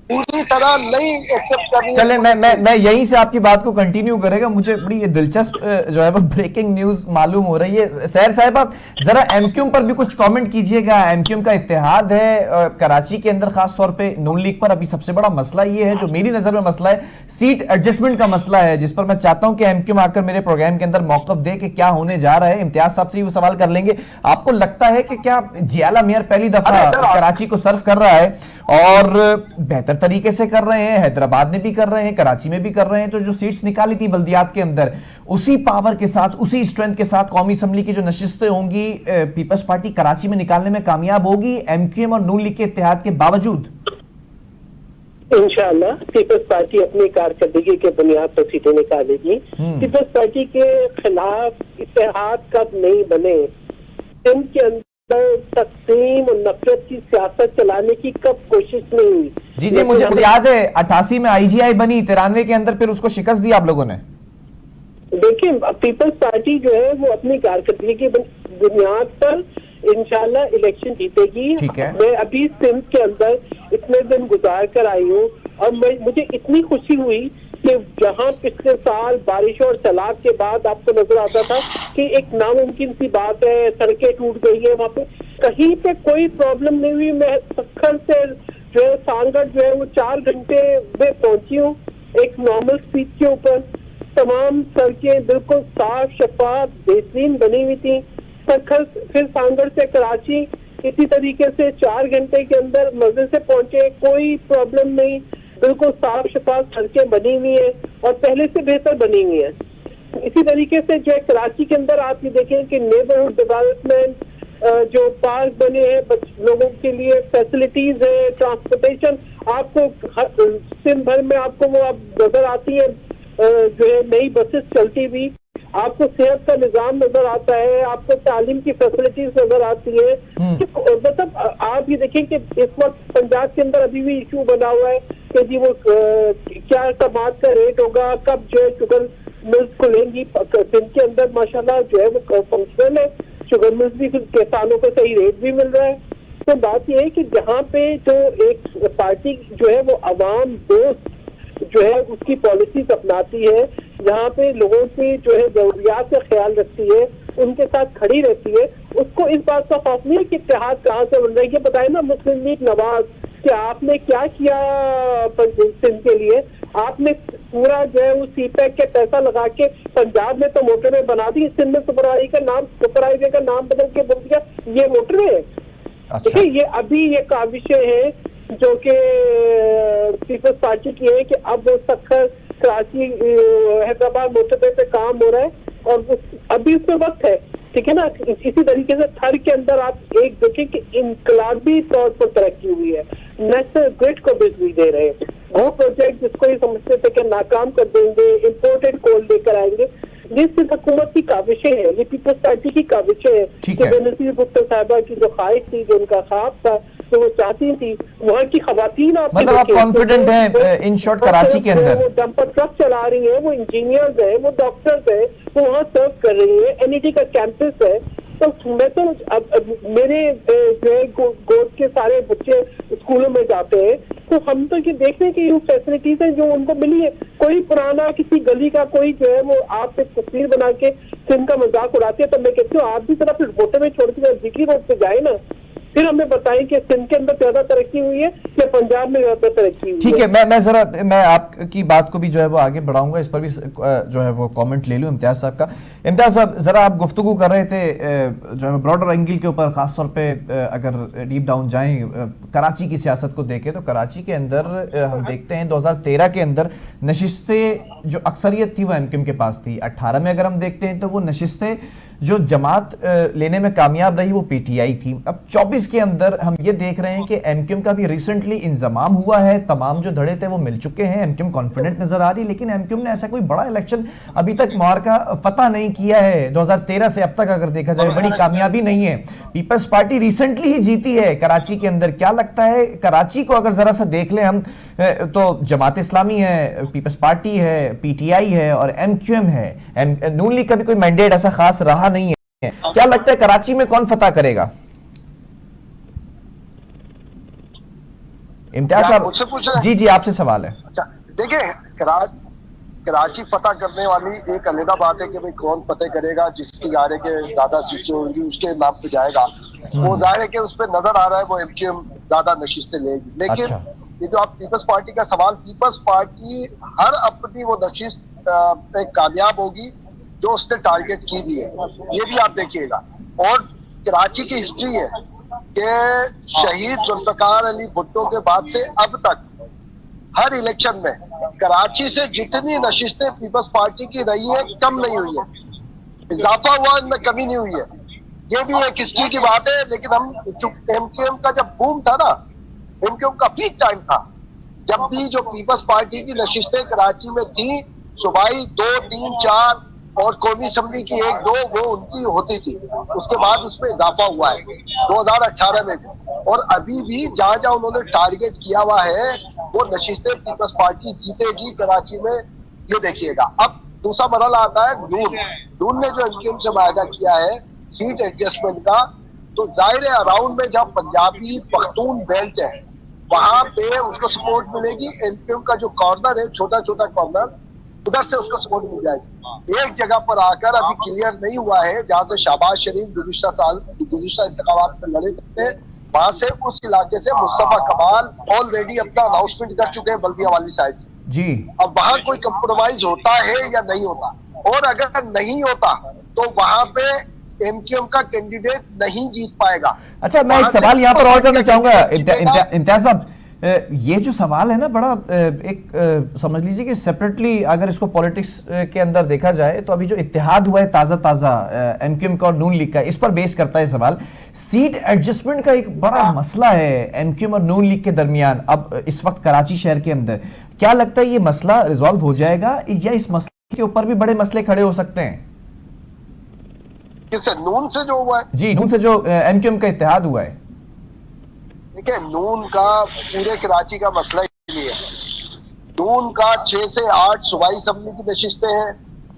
पूरी तरह नहीं एक्सेप्ट करनी। चले मैं यहीं से आपकी बात को कंटिन्यू करेगा। मुझे बड़ी दिलचस्प जो है वो ब्रेकिंग न्यूज मालूम हो रही है। सहर साहिबा, जरा एमकेएम पर भी कुछ कमेंट कीजिएगा। एमकेएम का इत्तेहाद है कराची के अंदर, खास तौर पे नून लीग पर अभी सबसे बड़ा मसला ये है, जो मेरी नजर में मसला है, सीट एडजस्टमेंट का मसला है, जिस पर मैं चाहता हूं कि एमकेएम आकर मेरे प्रोग्राम के अंदर मौकफ दे कि क्या होने जा रहा है। इम्तियाज साहब से वो सवाल कर लेंगे। आपको लगता है कि क्या जियाला मेयर पहली दफा कराची को सर्व कर रहा है और बेहतर तरीके से कर रहे हैं, हैदराबाद में भी कर रहे हैं, कराची में भी कर रहे हैं, तो जो सीट्स निकाली थी बल्दियात के अंदर, उसी पावर के साथ, उसी स्ट्रेंथ के साथ कौमी असम्बली की जो नशिस्तें होंगी, पीपल्स पार्टी कराची में निकालने में कामयाब होगी एमकेएम और नून लीग के इत्तेहाद के बावजूद? इंशाल्लाह पीपल्स पार्टी अपनी कारकर्दगी के बुनियाद पर सीटें निकालेगी। पीपल्स पार्टी के खिलाफ इत्तेहाद कब नहीं बने, सिंध के अंदर तकसीम और नफरत की सियासत चलाने की कब कोशिश नहीं हुई। जी मुझे याद है 88 में IGI बनी, 93 के अंदर फिर उसको शिकस्त दी आप लोगों ने। देखिए पीपल्स पार्टी जो है वो अपनी कारकर्दगी की बुनियाद पर इंशाल्लाह इलेक्शन जीतेगी। मैं अभी सिंध के अंदर इतने दिन गुजार कर आई हूँ और मुझे इतनी खुशी हुई कि जहाँ पिछले साल बारिश और सैलाब के बाद आपको नजर आता था कि एक नामुमकिन सी बात है, सड़कें टूट गई है, वहाँ पे कहीं पे कोई प्रॉब्लम नहीं हुई। मैं सखर से जो है सांगड़ जो है वो 4 घंटे में पहुंची हूँ एक नॉर्मल स्पीड के ऊपर। तमाम सड़कें बिल्कुल साफ शफाफ बेहतरीन बनी हुई थी। सखर फिर सांगड़ से कराची इसी तरीके से 4 घंटे के अंदर मजे से पहुंचे, कोई प्रॉब्लम नहीं, बिल्कुल साफ शफाफ सड़कें बनी हुई है और पहले से बेहतर बनी हुई है। इसी तरीके से जो है कराची के अंदर आप ये देखें कि नेबरहुड डेवलपमेंट, जो पार्क बने हैं लोगों के लिए, फैसिलिटीज है, ट्रांसपोर्टेशन, आपको सिंध भर में आपको वो आप नजर आती है, जो है नई बसेस चलती हुई, आपको सेहत का निजाम नजर आता है, आपको तालीम की फैसिलिटीज नजर आती है। मतलब आप ये देखें कि इस वक्त पंजाब के अंदर अभी भी इशू बना हुआ है कि जी वो क्या टमाटर का रेट होगा, कब जो है शुगर मिल्स खुलेंगी। सिंध के अंदर माशाल्लाह जो है वो फंक्शनल है, शुगर मिल्स भी, किसानों को सही रेट भी मिल रहा है। तो बात यह है कि जहाँ पे जो एक पार्टी जो है वो अवाम दोस्त जो है उसकी पॉलिसीज अपनाती है, जहाँ पे लोगों की जो है जरूरियात का ख्याल रखती है, उनके साथ खड़ी रहती है, उसको इस बात का खौफ नहीं है कि इत्तेहाद कहाँ से बन रहा है। ये बताए ना मुस्लिम लीग नवाज कि आपने क्या किया सिंध के लिए, आपने पूरा जो है वो CPEC के पैसा लगा के पंजाब में तो मोटरवे बना दी, सिंध में सुपरहाईवे का नाम बदल के बोल दिया ये मोटरवे है। देखिए ये अभी ये काविशें हैं जो कि पीपल्स पार्टी की है कि अब वो सखर कराची हैदराबाद मोटरवे पे काम हो रहा है और अभी उसमें वक्त है, ठीक है ना। इसी तरीके से थर के अंदर आप एक देखें कि इनकलाबी तौर पर तरक्की हुई है, नेशनल ग्रिड को बिजली दे रहे हैं, वो प्रोजेक्ट जिसको ये समझते थे कि नाकाम कर देंगे, इम्पोर्टेड कोल लेकर आएंगे, ये सिर्फ हुकूमत की काविशें हैं, ये पीपल्स पार्टी की काविशें हैं कि बेनजीर भुट्टो साहिबा की जो ख्वाहिश थी, जो उनका ख्वाब था, जो वो चाहती थी, वहाँ की खवातीन मतलब आप कॉन्फिडेंट हैं इन शॉर्ट कराची के अंदर? वो डंपर ट्रक चला रही है, वो इंजीनियर्स है, वो डॉक्टर्स है, वो वहाँ सर्व कर रही है, NET का कैंपस है। तो मैं तो अब मेरे जो है गोद के सारे बच्चे स्कूलों में जाते हैं, तो हम तो ये देख रहे हैं कि ये फैसिलिटीज है जो उनको मिली है। कोई पुराना किसी गली का कोई जो है वो आप एक तस्वीर बना के सिंध का मजाक उड़ाते हैं, तो मैं कहती हूँ आप भी जरा फिर वोटर में छोड़ के जिक्री रोड पे जाए ना, फिर हमें बताएं कि सिंध के अंदर ज्यादा तरक्की हुई है या पंजाब में ज्यादा तरक्की हुई है। ठीक है, मैं आपकी बात को भी जो है वो आगे बढ़ाऊंगा, इस पर भी जो है वो कमेंट ले लूं इम्तियाज साहब का। इम्तियाज साहब जरा आप गुफ्तगू कर रहे थे जो है ब्रॉडर एंगल के ऊपर, खासतौर पे अगर डीप डाउन जाएं कराची की सियासत को देखें तो कराची के अंदर हम देखते हैं 2013 के अंदर नशिस्तें जो अक्सरियत थी वो MQM के पास थी। 18 में अगर हम देखते हैं तो वो नशिस्तें जो जमात लेने में कामयाब रही वो PTI थी। अब 24 के अंदर हम ये देख रहे हैं कि MQM का भी रिसेंटली इंजमाम हुआ है, तमाम जो धड़े थे वो मिल चुके हैं, MQM कॉन्फिडेंट नजर आ रही, लेकिन MQM ने ऐसा कोई बड़ा इलेक्शन अभी तक मुआरका फतह नहीं किया है। 2013 से अब तक अगर देखा जाए बड़ी कामयाबी नहीं है। पीपल्स पार्टी रिसेंटली ही जीती है कराची के अंदर। क्या लगता है कराची को अगर जरा सा देख ले हम तो जमात इस्लामी है, पीपल्स पार्टी है, PTI है और MQM है, नून लीग का भी कोई मैंडेट ऐसा खास रहा नहीं है। क्या लगता है कराची में कौन फतह करेगा? इम्तियाज साहब मुझसे पूछ रहे हैं? जी आपसे सवाल है। अच्छा देखिए, कराची फतह करने वाली एक अलग बात है कि भाई कौन फतेह करेगा, जिसकी गारे के ज्यादा सीटें होंगी उसके नाम पे जाएगा। वो जाहिर है कि उस पर नजर आ रहा है वो MQM ज्यादा नशिस्तें लेगी। लेकिन ये जो आप पीपल्स पार्टी का सवाल, पीपल्स पार्टी हर अपनी वो नशिस्त पे कामयाब होगी जो उसने टारगेट की भी है, ये भी आप देखिएगा। और कराची की हिस्ट्री है कि शहीद जुल्फिकार अली भुट्टो के बाद से अब तक हर इलेक्शन में कराची से जितनी नशिस्तें पीपल्स पार्टी की रही है कम नहीं हुई है, इजाफा हुआ, इनमें कमी नहीं हुई है। ये भी एक हिस्ट्री की बात है। लेकिन हम MQM का जब बूम था ना, MQM का पीक टाइम था, जब भी जो पीपल्स पार्टी की नशिस्तें कराची में थी, सूबाई 2, 3, 4 और कौमी असम्बली की 1, 2 वो उनकी होती थी। उसके बाद उसमें इजाफा हुआ है 2018 में भी, और अभी भी जहां जहां उन्होंने टारगेट किया हुआ है वो नशिस्तें पीपल्स पार्टी जीतेगी कराची में, ये देखिएगा। अब दूसरा मरहला आता है नून ने जो एमक्यूएम से वायदा किया है सीट एडजस्टमेंट का, तो जाहिर है अराउंड में जब पंजाबी पख्तून बेल्ट है वहां पे उसको सपोर्ट मिलेगी। एमक्यूएम का जो कॉर्नर है, छोटा छोटा कॉर्नर, उधर से उसको सपोर्ट मिल जाएगी। एक जगह पर आकर अभी क्लियर नहीं हुआ है, जहां से शहबाज शरीफ गुज़िश्ता इंतखाबात में लड़े थे, वहां से उस इलाके से मुस्तफा कमाल ऑलरेडी अपना अनाउंसमेंट कर चुके हैं बल्दिया वाली साइड से जी। अब वहां कोई कंप्रोमाइज होता है या नहीं होता, और अगर नहीं होता तो वहां पे एमक्यूएम का कैंडिडेट नहीं जीत पाएगा। अच्छा, मैं एक सवाल यहाँ पर और करना चाहूंगा इम्तियाज साहब, ये जो सवाल है ना बड़ा एक समझ लीजिए कि सेपरेटली अगर इसको पॉलिटिक्स के अंदर देखा जाए तो अभी जो इत्तेहाद हुआ है ताजा एमक्यूएम का और नून लीग का, इस पर बेस करता है सवाल। सीट एडजस्टमेंट का एक बड़ा मसला है एमक्यूएम और नून लीग के दरमियान अब इस वक्त कराची शहर के अंदर। क्या लगता है ये मसला रिजॉल्व हो जाएगा या इस मसले के ऊपर भी बड़े मसले खड़े हो सकते हैं? किससे? नून से जो हुआ है? जी, नून से जो एमक्यूएम का इत्तेहाद हुआ है। देखिए, नून का पूरे कराची का मसला ही नहीं है। नून का 6 से 8 सूबाई असम्बली की नशिस्तें हैं,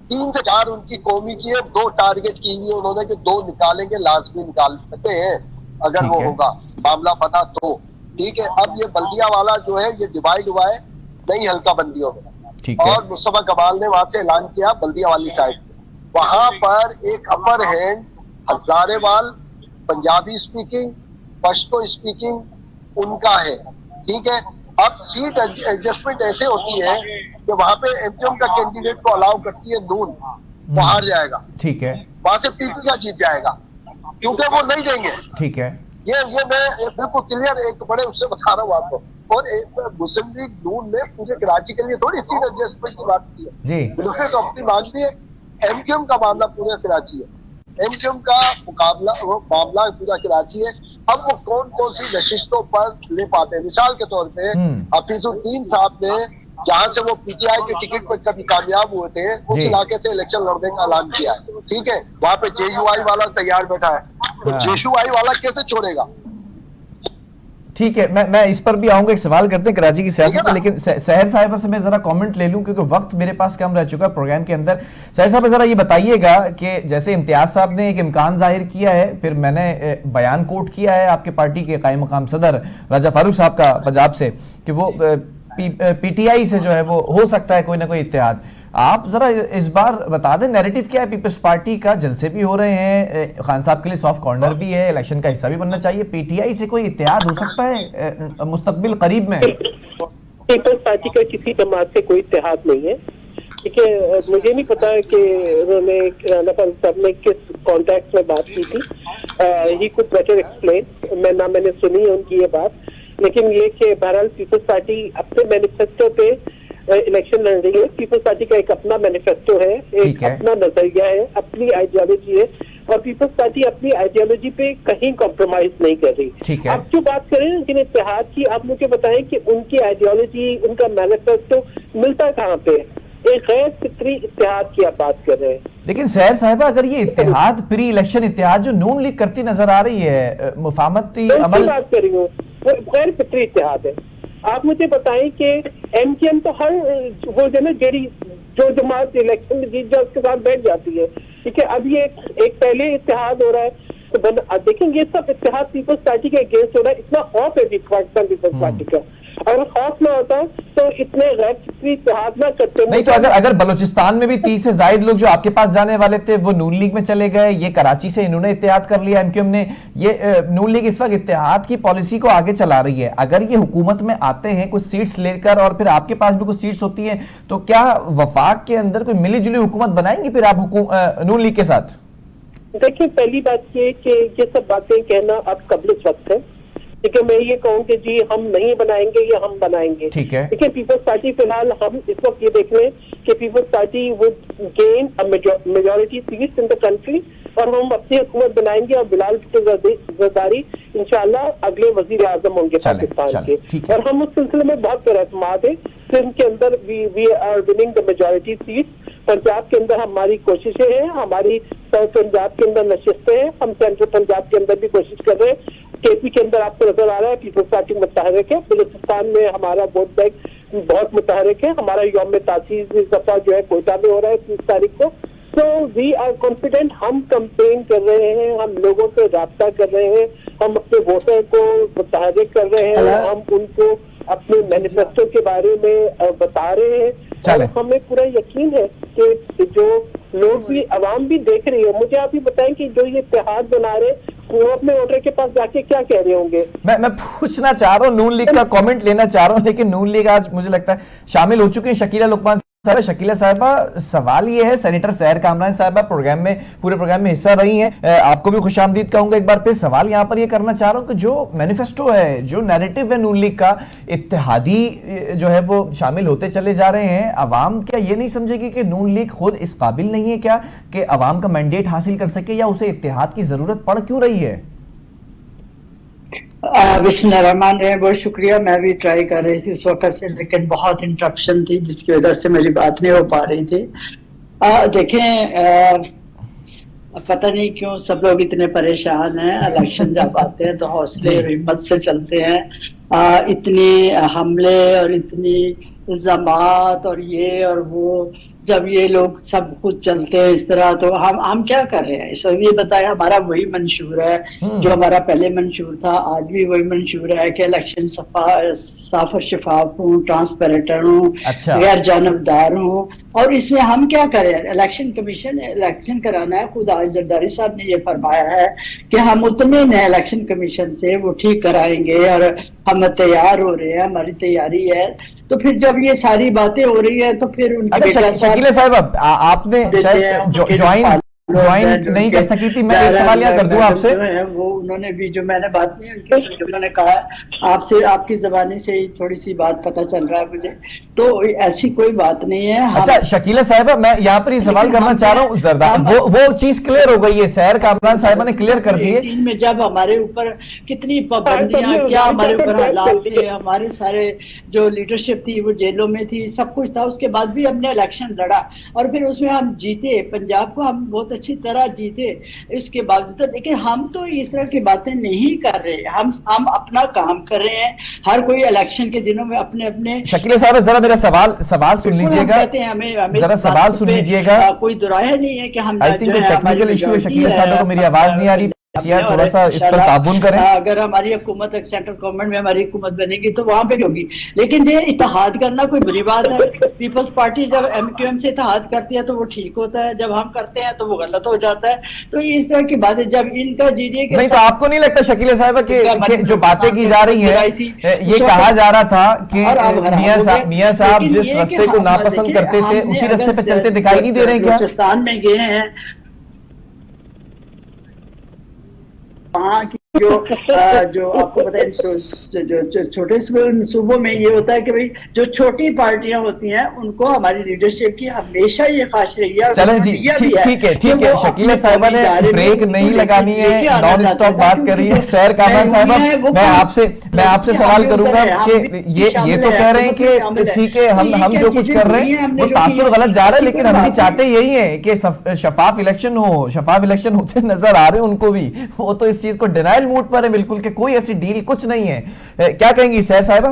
3 से 4 उनकी कौमी की है, 2 टारगेट की हुई उन्होंने कि 2 निकालेंगे, लाजमी निकाल सकते हैं अगर वो होगा मामला बना तो। ठीक है, अब ये बल्दिया वाला जो है ये डिवाइड हुआ है नई हल्का बंदियों में, और मुस्तफा कमाल ने वहां से ऐलान किया बल्दिया वाली साइड से, वहां पर एक upper hand Hazarewal Punjabi speaking Pashto speaking उनका है। ठीक है, अब सीट एडजस्टमेंट ऐसे होती है कि वहां पे एमक्यूएम का कैंडिडेट को अलाउ करती है नून, वो हार जाएगा। ठीक है, वहां से पीपी का जीत जाएगा क्योंकि वो नहीं देंगे। ठीक है, ये मैं बिल्कुल क्लियर एक बड़े उससे बता रहा हूँ आपको। और मुस्लिम लीग नून ने पूरे कराची के लिए थोड़ी सीट एडजस्टमेंट की बात की है, उन्होंने तो अपनी मांग ली है। एमक्यूएम का मामला पूरा कराची है, एमक्यूएम का मामला पूरा कराची है। अब वो कौन कौन सी नशिस्तों पर ले पाते हैं, मिसाल के तौर पे हफीजुद्दीन साहब ने जहां से वो पीटीआई के टिकट पर कभी कामयाब हुए थे उस इलाके से इलेक्शन लड़ने का ऐलान किया है। ठीक है, वहां पे जेयूआई वाला तैयार बैठा है, तो जेयूआई वाला कैसे छोड़ेगा? ठीक है, मैं इस पर भी आऊंगा, एक सवाल करते हैं कराची की सियासत पे, लेकिन सहर साहिबा से मैं जरा कमेंट ले लूं क्योंकि वक्त मेरे पास कम रह चुका है प्रोग्राम के अंदर। सहर साहब जरा ये बताइएगा कि जैसे इम्तियाज साहब ने एक इम्कान जाहिर किया है, फिर मैंने बयान कोट किया है आपके पार्टी के कायम मकाम सदर राजा फारूक साहब का पंजाब से कि वो पीटीआई से जो है वो हो सकता है कोई ना कोई इत्तेहाद। आप जरा इस बार बता दें नैरेटिव क्या है पीपल्स पार्टी का? जलसे भी हो रहे हैं, खान साहब के लिए सॉफ्ट कॉर्नर भी है, इलेक्शन का हिस्सा भी बनना चाहिए, पीटीआई से कोई इत्तेहाद हो सकता है मुस्तकबिल करीब में? पीपल्स पार्टी का किसी जमात से कोई इत्तेहाद नहीं है। ठीक है, मुझे नहीं पता कि उन्होंने राना फारूक साहब ने किस कॉन्टेक्स्ट में बात की थी, ही कुड बेटर एक्सप्लेन। मैंने सुनी है उनकी ये बात, लेकिन ये कि बहरहाल पीपल्स पार्टी अपने मैनिफेस्टो पे इलेक्शन लड़ रही है। पीपल्स पार्टी का एक अपना मैनिफेस्टो है, एक अपना नजरिया है, अपनी आइडियोलॉजी है, और पीपल्स पार्टी अपनी आइडियोलॉजी पे कहीं कॉम्प्रोमाइज नहीं कर रही। आप जो बात करें जिन इत्तेहाद की, आप मुझे बताएं कि उनकी आइडियोलॉजी, उनका मैनिफेस्टो मिलता कहाँ पे है? एक गैर फिक्री इत्तेहाद की आप बात कर रहे हैं। लेकिन सहर साहिबा, अगर ये इत्तेहाद प्री इलेक्शन इत्तेहाद जो नून लीग करती नजर आ रही है, मुफाहमती अमल बात कर रही हूँ, वो गैर फिक्री इत्तेहाद है। आप मुझे बताएं कि एमक्यूएम तो हर वो जो जमात इलेक्शन में जीत जाए उसके साथ बैठ जाती है। ठीक है, अब ये एक पहले इत्तेहाद हो रहा है, तो देखेंगे सब इत्तेहाद पीपल्स पार्टी के अगेंस्ट हो रहा है। इतना खौफ है पाकिस्तान पीपल्स पार्टी का, अगर खौफ ना होता तो इतने गैर फिक्री इत्तेहाद ना करते। नहीं तो अगर बलूचिस्तान में भी 30 से ज्यादा लोग जो आपके पास जाने वाले थे वो नून लीग में चले गए, ये कराची से इन्होंने इत्तेहाद कर लिया एमक्यूएम ने, ये नून लीग इस वक्त इत्तेहाद की पॉलिसी को आगे चला रही है। अगर ये हुकूमत में आते हैं कुछ सीट्स लेकर और फिर आपके पास भी कुछ सीट्स होती हैं, तो क्या वफाक के अंदर कोई मिली जुली हुकूमत बनाएंगे फिर आप नून लीग के साथ? देखिए, पहली बात ये कि ये सब बातें कहना अब कबल वक्त है। ठीक है, मैं ये कहूँ कि जी हम नहीं बनाएंगे या हम बनाएंगे। ठीक है, देखिए, पीपल्स पार्टी फिलहाल हम इस वक्त ये देख रहे हैं कि People's Party would gain a majority seats in the country, और हम अपनी हुकूमत बनाएंगे और बिलाल भुट्टो जरदारी इंशाल्लाह अगले वजीर आजम होंगे पाकिस्तान के। और हम उस सिलसिले में बहुत पुरअतमाद है। सिंध के अंदर we are winning the majority seat. Punjab के अंदर हमारी कोशिशें हैं, हमारी साउथ पंजाब के अंदर नशिस्तें हैं, हम सेंट्रल पंजाब के अंदर भी कोशिश कर रहे हैं। केपी के अंदर आपको नजर आ रहा है पीपल्स पार्टी मुतहरिक है। बलूचिस्तान में हमारा वोट बैंक बहुत मुतहरिक है। हमारा यौम तासीस इस दफा जो है कोयटा में हो रहा है 30 तारीख को। तो वी आर कॉन्फिडेंट। हम कंपेन कर रहे हैं, हम लोगों से राब्ता कर रहे हैं, हम अपने वोटर को मुतहरिक कर रहे हैं, हम उनको अपने मैनिफेस्टो के बारे में बता रहे हैं। और हमें पूरा यकीन है कि जो लोग भी अवाम भी देख रही है। मुझे आप ही बताएं कि जो ये इत्तेहाद बना रहे वो अपने वोटर के पास जाके क्या कह रहे होंगे। मैं पूछना चाह रहा हूँ, नून लीग का कमेंट लेना चाह रहा हूँ, लेकिन नून लीग आज मुझे लगता है शामिल हो चुके हैं। शकीला लुकमान साहब, शकीला साहिबा, सवाल ये है, सेनेटर सहर कामरान साहिबा प्रोग्राम में, पूरे प्रोग्राम में हिस्सा रही हैं, आपको भी खुशामदीद कहूंगा एक बार फिर। सवाल यहाँ पर ये करना चाह रहा हूँ कि जो मैनिफेस्टो है, जो नैरेटिव है नून लीग का, इत्तेहादी जो है वो शामिल होते चले जा रहे हैं। अवाम क्या ये नहीं समझेगी कि नून लीग खुद इस काबिल नहीं है क्या कि अवाम का मैंडेट हासिल कर सके, या उसे इत्तेहाद की जरूरत पड़ क्यों रही है? बिस्मिल्लाहिर्रहमानिर्रहीम, बहुत शुक्रिया। मैं भी ट्राई कर रही थी उस वक्त से, लेकिन बहुत इंटरप्शन थी जिसकी वजह से मेरी बात नहीं हो पा रही थी। देखें, पता नहीं क्यों सब लोग इतने परेशान हैं। इलेक्शन जब आते हैं तो हौसले और हिम्मत से चलते हैं। इतने हमले और इतनी इल्जामात और ये और वो, जब ये लोग सब कुछ चलते हैं इस तरह, तो हम क्या कर रहे हैं? सो ये बताएं, हमारा वही मंशूर है जो हमारा पहले मंशूर था, आज भी वही मंशूर है कि इलेक्शन साफ और शफाफ हूँ, ट्रांसपेरेंट हूँ, गैर जानबदार हूँ। और इसमें हम क्या करें? इलेक्शन कमीशन इलेक्शन कराना है। खुद आज जरदारी साहब ने ये फरमाया है कि हम उतने नए इलेक्शन कमीशन से वो ठीक कराएंगे और हम तैयार हो रहे हैं, हमारी तैयारी है। तो फिर जब ये सारी बातें हो रही है तो फिर उनके शकीला साहब, आपने शायद ज्वाइन नहीं कर सकी थी। मैं एक सवाल यहाँ कर दूं आपसे। वो उन्होंने भी, जो मैंने बात नहीं उनकी, उन्होंने कहा आपसे, आपकी जबानी से ही थोड़ी सी बात पता चल रहा है मुझे, तो ऐसी कोई बात नहीं है। अच्छा शकीला साहिबा, मैं यहाँ पर ये सवाल करना चाह रहा हूँ, वो चीज क्लियर हो गई है, सहर कामरान साहिबा ने क्लियर कर दी है। में जब हमारे ऊपर कितनी पाबंदियां, क्या हमारे ऊपर हालात थे, हमारे सारे जो लीडरशिप थी वो जेलों में थी, सब कुछ था, उसके बाद भी हमने इलेक्शन लड़ा और फिर उसमें हम जीते। पंजाब को हम बहुत अच्छी तरह जीते इसके बावजूद। लेकिन हम तो इस तरह की बातें नहीं कर रहे, हम अपना काम कर रहे हैं। हर कोई इलेक्शन के दिनों में अपने अपने। शकीला साहब, जरा मेरा सवाल सुन लीजिएगा, जरा सवाल सुन लीजिएगा। कोई दुराय नहीं है कि हम, आई थिंक टेक्निकल इशू है शकीला साहब को, मेरी आवाज नहीं आ रही, थोड़ा सा इस पर ताबून करें। अगर हमारी हुकूमत सेंट्रल गवर्नमेंट में हमारी हुकूमत बनेगी तो वहां पे होगी। लेकिन ये इत्तेहाद करना कोई बुरी बात है। पीपल्स पार्टी जब MQM से इत्तेहाद करती है तो वो ठीक होता है, जब हम करते हैं तो वो गलत हो जाता है। तो इस तरह की बातें जब इनका GDA के नहीं, तो आपको नहीं लगता शकीला साहिबा कि जो बातें की जा रही है, ये कहा जा रहा था कि मियां साहब जिस रास्ते को नापसंद करते थे उसी रास्ते पे चलते दिखाई नहीं दे रहे हैं क्या? बलूचिस्तान में गए हैं, वहाँ की जो आपको पता है, जो छोटे सूबों में ये होता है कि भाई जो छोटी पार्टियां होती हैं उनको हमारी लीडरशिप की हमेशा ये ख्वाहिश रही है। चलें जी, ठीक है। शकीला साहिबा ने ब्रेक नहीं लगानी है, नॉन स्टॉप बात कर रही है। सहर कामरान साहिबा, मैं आपसे सवाल करूंगा कि ये तो कह रहे हैं कि ठीक है, हम जो कुछ कर रहे हैं वो तासुर गलत जा रहा है, लेकिन हम भी चाहते यही है कि शफाफ इलेक्शन हो। शफाफ इलेक्शन होते नजर आ रहे हैं उनको भी, वो तो इस चीज को डिनाइल मूड पर है बिल्कुल कि कोई ऐसी डील कुछ नहीं है। क्या कहेंगी सहर साहिबा?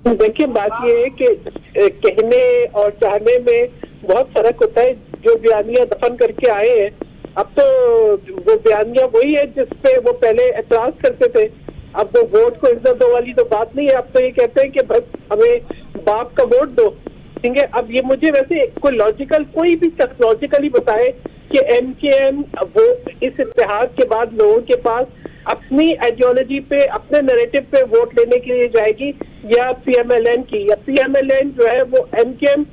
देखिए, बात ये है कि कहने और चाहने में बहुत फर्क होता है। जो बयानियां दफन करके आए हैं, अब तो वो बयानियां वही है जिसपे वो पहले एतराज करते थे। अब वो वोट को इज्जत दो वाली तो बात नहीं है। अब तो ये कहते हैं कि बस हमें बाप का वोट दो, ठीक है। अब ये मुझे वैसे कोई लॉजिकल, कोई भी शख्स लॉजिकली बताए कि MKM वो इस इत्तेहाद के बाद लोगों के पास अपनी आइडियोलॉजी पे, अपने नैरेटिव पे वोट लेने के लिए जाएगी, या PMLN की, या PMLN जो है वो MKM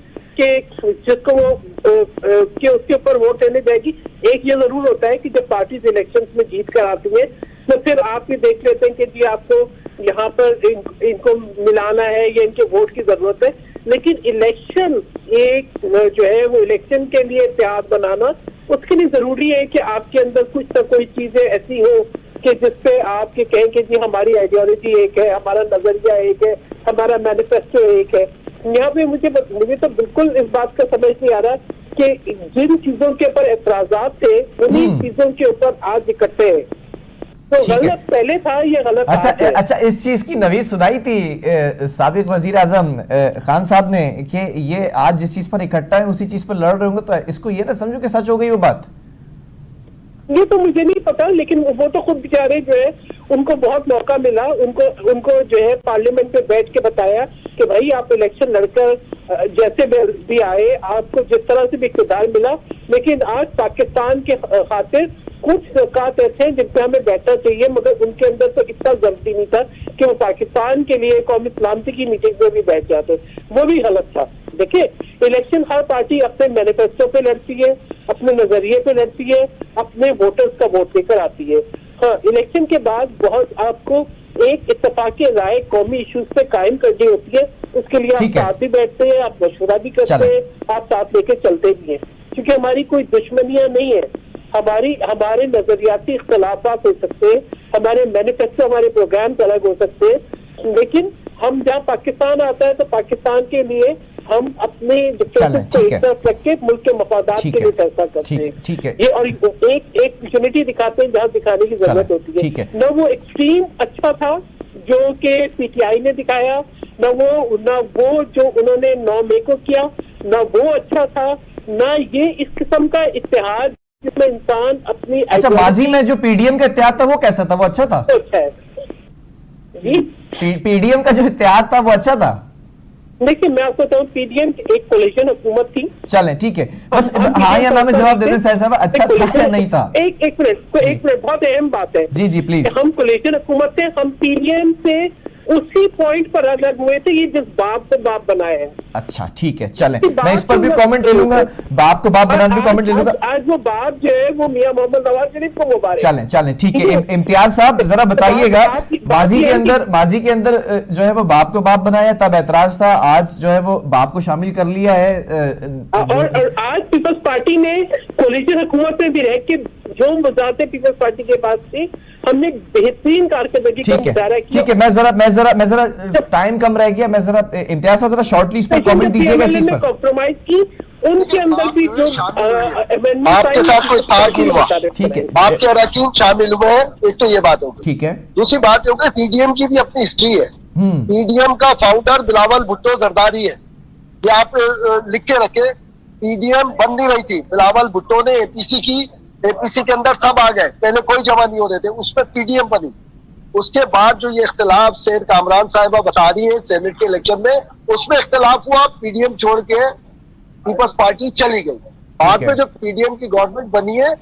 के जिसको वो के उसके ऊपर वोट लेने जाएगी। एक ये जरूर होता है कि जब पार्टीज इलेक्शंस में जीत कर आती है तो फिर आप ये देख लेते हैं कि जी आपको यहाँ पर इनको मिलाना है या इनके वोट की जरूरत है। लेकिन इलेक्शन एक जो है वो इलेक्शन के लिए इत्तेहाद बनाना उसके लिए जरूरी है कि आपके अंदर कुछ ना कोई चीजें ऐसी हो कि जिसपे आपके कहें कि जी हमारी आइडियोलॉजी एक है, हमारा नजरिया एक है, हमारा मैनिफेस्टो एक है। यहाँ पे मुझे तो बिल्कुल इस बात का समझ नहीं आ रहा कि जिन चीजों के ऊपर एतराजात थे उन्हीं चीजों के ऊपर आज इकट्ठे हैं। तो गलत पहले था, ये गलत। अच्छा, इस चीज की नवीज सुनाई थी साबिक वजीर आजम खान साहब ने कि ये आज जिस चीज पर इकट्ठा है उसी चीज पर लड़ रहे होंगे, तो इसको ये ना समझो कि सच हो गई वो बात। ये तो मुझे नहीं पता, लेकिन वो तो खुद बेचारे जो है उनको बहुत मौका मिला, उनको जो है पार्लियामेंट में बैठ के बताया कि भाई आप इलेक्शन लड़कर जैसे भी आए, आपको जिस तरह से भी इक़्तिदार मिला, लेकिन आज पाकिस्तान के खातिर कुछ नुकात ऐसे हैं जिन पे हमें बैठना चाहिए, मगर उनके अंदर तो इतना जरूरी नहीं था कि वो पाकिस्तान के लिए कौमी सलामती की मीटिंग में भी बैठ जाते। वो भी गलत था। देखिए, इलेक्शन हर पार्टी अपने मैनिफेस्टो पे लड़ती है, अपने नजरिए पे लड़ती है, अपने वोटर्स का वोट लेकर आती है। हाँ, इलेक्शन के बाद बहुत आपको एक इत्तेफाकी राय कौमी इश्यूज पे कायम करनी होती है। उसके लिए आप साथ भी बैठते हैं, आप मशवरा भी करते हैं, आप साथ लेके चलते भी हैं, क्योंकि हमारी कोई दुश्मनियां नहीं है। हमारे नजरियाती इख्तलाफात हो सकते हैं, हमारे मैनिफेस्टो, हमारे प्रोग्राम अलग हो सकते हैं, लेकिन हम जहाँ पाकिस्तान आता है तो पाकिस्तान के लिए हम अपने डिफरेंसेस को एक तरफ रख के मुल्क के मफादात के लिए फैसला करते हैं। ठीक है, ये और एक यूनिटी दिखाते हैं जहाँ दिखाने की जरूरत होती है। न वो एक्सट्रीम अच्छा था जो कि पीटीआई ने दिखाया, न वो जो उन्होंने 9 मई को किया, न वो अच्छा था, न ये इस किस्म का इत्तेहाद जिसमें इंसान अपनी। अच्छा, माजी में जो पीडीएम का इत्तेहाद था वो कैसा था? वो अच्छा था? अच्छा है जी। पीडीएम का जो इत्तेहाद था वो अच्छा था? देखिए, मैं आपको बताऊं, पीडीएम एक कोलिशन हुकूमत थी। चले, ठीक है, बस हाँ या ना में जवाब दे दें सर साहब, अच्छा था या नहीं था? एक मिनट, बहुत अहम बात है। जी प्लीज। हम कोलिशन हुकूमत थे, हम पीडीएम से उसी पॉइंट पर अलग हुए थे, ये जिस बाप को बाप बनाए हैं। अच्छा, ठीक है, चले, मैं इस पर भी कमेंट ले लूंगा, बाप को बाप बनाने भी कमेंट ले लूंगा। आज वो बाप जो है वो मियां मोहम्मद नवाज शरीफ को मुबारक। चले, ठीक है। इम्तियाज साहब जरा बताइएगा, माजी के अंदर जो है वो बाप को बाप बनाया, तब ऐतराज था, आज जो है वो बाप को शामिल कर लिया है। और आज पीपल्स पार्टी ने कोलिशन हुकूमत में भी रह के जो वजारतें पीपल्स पार्टी के पास थी, हमने बेहतरीन कारकर्दगी का मुजाहरा किया। ठीक है, मैं जरा टाइम कम रह गया, मैं जरा इम्तियाज साहब जरा शॉर्टली इस पर कमेंट दीजिएगा इस पर। कॉम्प्रोमाइज की, उनके अंदर भी जो आपके साथ कोई ताक नहीं हुआ। ठीक है, आपके अरकान शामिल हुए हैं, एक तो ये बात होगी। ठीक है, दूसरी बात होगी, पीडीएम की भी अपनी हिस्ट्री है। पीडीएम का फाउंडर बिलावल भुट्टो जरदारी है, ये आप लिख के रखे। पीडीएम बन नहीं रही थी, बिलावल भुट्टो ने एपीसी की, एपीसी के अंदर सब आ गए, पहले कोई जमा नहीं हो रहे थे, उस पर पीडीएम बनी। उसके बाद जो ये इख्तिलाफ शेर कामरान साहिबा बता रही है सेनेट के इलेक्शन में, उसमें इख्तिलाफ हुआ, पीडीएम छोड़ के पीपल्स पार्टी चली गई। बाद में जो पीडीएम की गवर्नमेंट बनी है,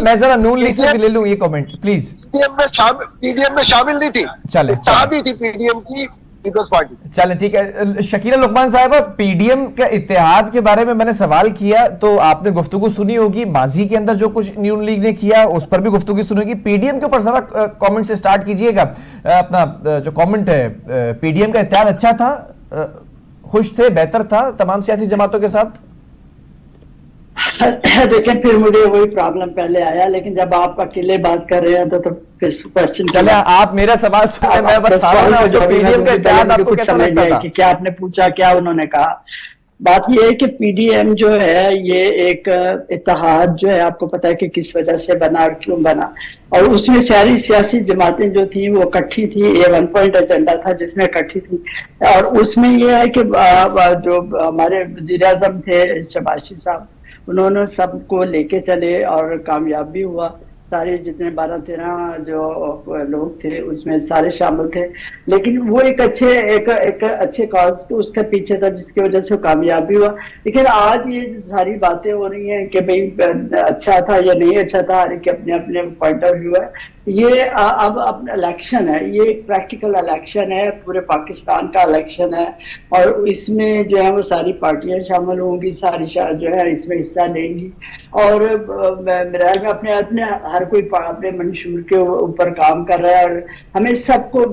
मैं जरा नून लीग से भी ले लूं ये कमेंट प्लीज। पीडीएम में शामिल नहीं थी, शादी थी पीडीएम की पीपल्स पार्टी। चले, ठीक है। शकीला लुकमान साहब, पीडीएम के इत्तेहाद के बारे में मैंने सवाल किया तो आपने गुफ्तगू सुनी होगी, माजी के अंदर जो कुछ न्यून लीग ने किया उस पर भी गुफ्तगू सुनी होगी। पीडीएम के ऊपर जरा कमेंट से स्टार्ट कीजिएगा। अपना जो कमेंट है, पीडीएम का इत्तेहाद अच्छा था, खुश थे, बेहतर था तमाम सियासी जमातों के साथ? देखिए, फिर मुझे वही प्रॉब्लम पहले आया, लेकिन जब आप अकेले बात कर रहे हैं तो फिर क्वेश्चन। चले, आप मेरा सवाल सुने, मैं बता रहा हूं जो पीडीएम का इत्तेहाद आपको कैसा लगता था? कि क्या आपने पूछा, क्या उन्होंने कहा। बात ये है कि पीडीएम जो है ये एक इत्तेहाद जो है, आपको पता है कि किस वजह से बना और क्यों बना, और उसमें सारी सियासी जमातें जो थी वो इकट्ठी थी। ये 1 पॉइंट एजेंडा था जिसमें इकट्ठी थी, और उसमें ये है कि जो हमारे वजीर आजम थे शबाशी साहब, उन्होंने सबको लेके चले और कामयाब भी हुआ। सारे जितने 12-13 जो लोग थे उसमें सारे शामिल थे, लेकिन वो एक अच्छे कॉज के उसके पीछे था जिसकी वजह से कामयाब भी हुआ। लेकिन आज ये सारी बातें हो रही हैं कि भाई अच्छा था या नहीं अच्छा था, हर एक अपने अपने पॉइंट ऑफ व्यू है। ये अब इलेक्शन है, ये एक प्रैक्टिकल इलेक्शन है, पूरे पाकिस्तान का इलेक्शन है, और इसमें जो है वो सारी पार्टियां शामिल होंगी, सारी जो है इसमें हिस्सा लेंगी, और मेरा अपने अपने हर कोई अपने मंशूर के ऊपर काम कर रहा है। और हमें सबको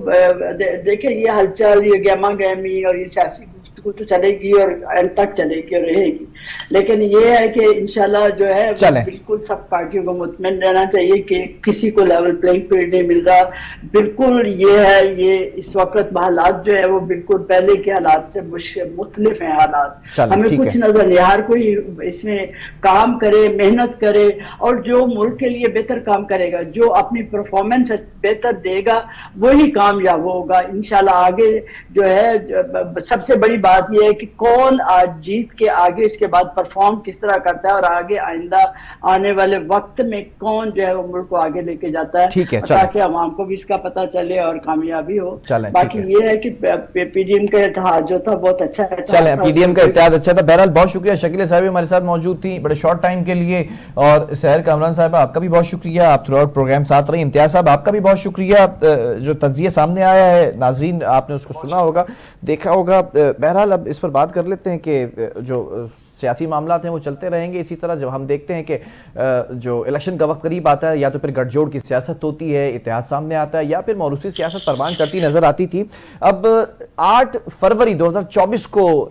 देखे ये हलचल, ये गहमा गहमी और ये सियासी गुफ्तगू तो चलेगी और एंड तक चलेगी और रहेगी। लेकिन ये है कि इंशाल्लाह जो है बिल्कुल सब पार्टियों को मुतमईन रहना चाहिए कि किसी को लेवल प्लेइंग फील्ड नहीं मिल रहा। बिल्कुल ये है, ये इस वक्त हालात जो है वो बिल्कुल पहले के हालात से मुख्तलिफ है हालात। हमें कुछ नजर नहीं, हर कोई इसमें काम करे, मेहनत करे और जो मुल्क के लिए बेहतर काम करेगा, जो अपनी परफॉर्मेंस बेहतर देगा वही कामयाब होगा इंशाल्लाह। आगे जो है सबसे बड़ी बात यह है कि कौन आज जीत के आगे इसके बाद परफॉर्म किस तरह करता है और आगे आइंदा आने वाले वक्त में कौन जो है वो मुल्क को आगे लेके जाता है, ताकि अवाम को भी इसका पता चले और कामयाबी हो। बाकी ये है कि पीडीएम का इत्तेहाद जो था बहुत अच्छा है। चले, पीडीएम का इत्तेहाद अच्छा था। बहरहाल बहुत शुक्रिया, शकील साहब हमारे साथ मौजूद थी बड़े शॉर्ट टाइम के लिए, और सहर कामरान साहब आपका भी बहुत शुक्रिया, आप थ्रू आउट प्रोग्राम साथ रही। इम्तियाज साहब आपका भी बहुत शुक्रिया, जो तज्जिया सामने आया है नाज़रीन आपने उसको सुना होगा, देखा होगा। बहरहाल अब इस पर बात कर लेते हैं कि जो सियासी मामलात हैं वो चलते रहेंगे इसी तरह। जब हम देखते हैं कि जो इलेक्शन का वक्त करीब आता है या तो फिर गठजोड़ की सियासत होती है, इत्तेहाद सामने आता है, या फिर मौरूसी सियासत परवान चढ़ती नजर आती थी। अब 8 फरवरी 2024 को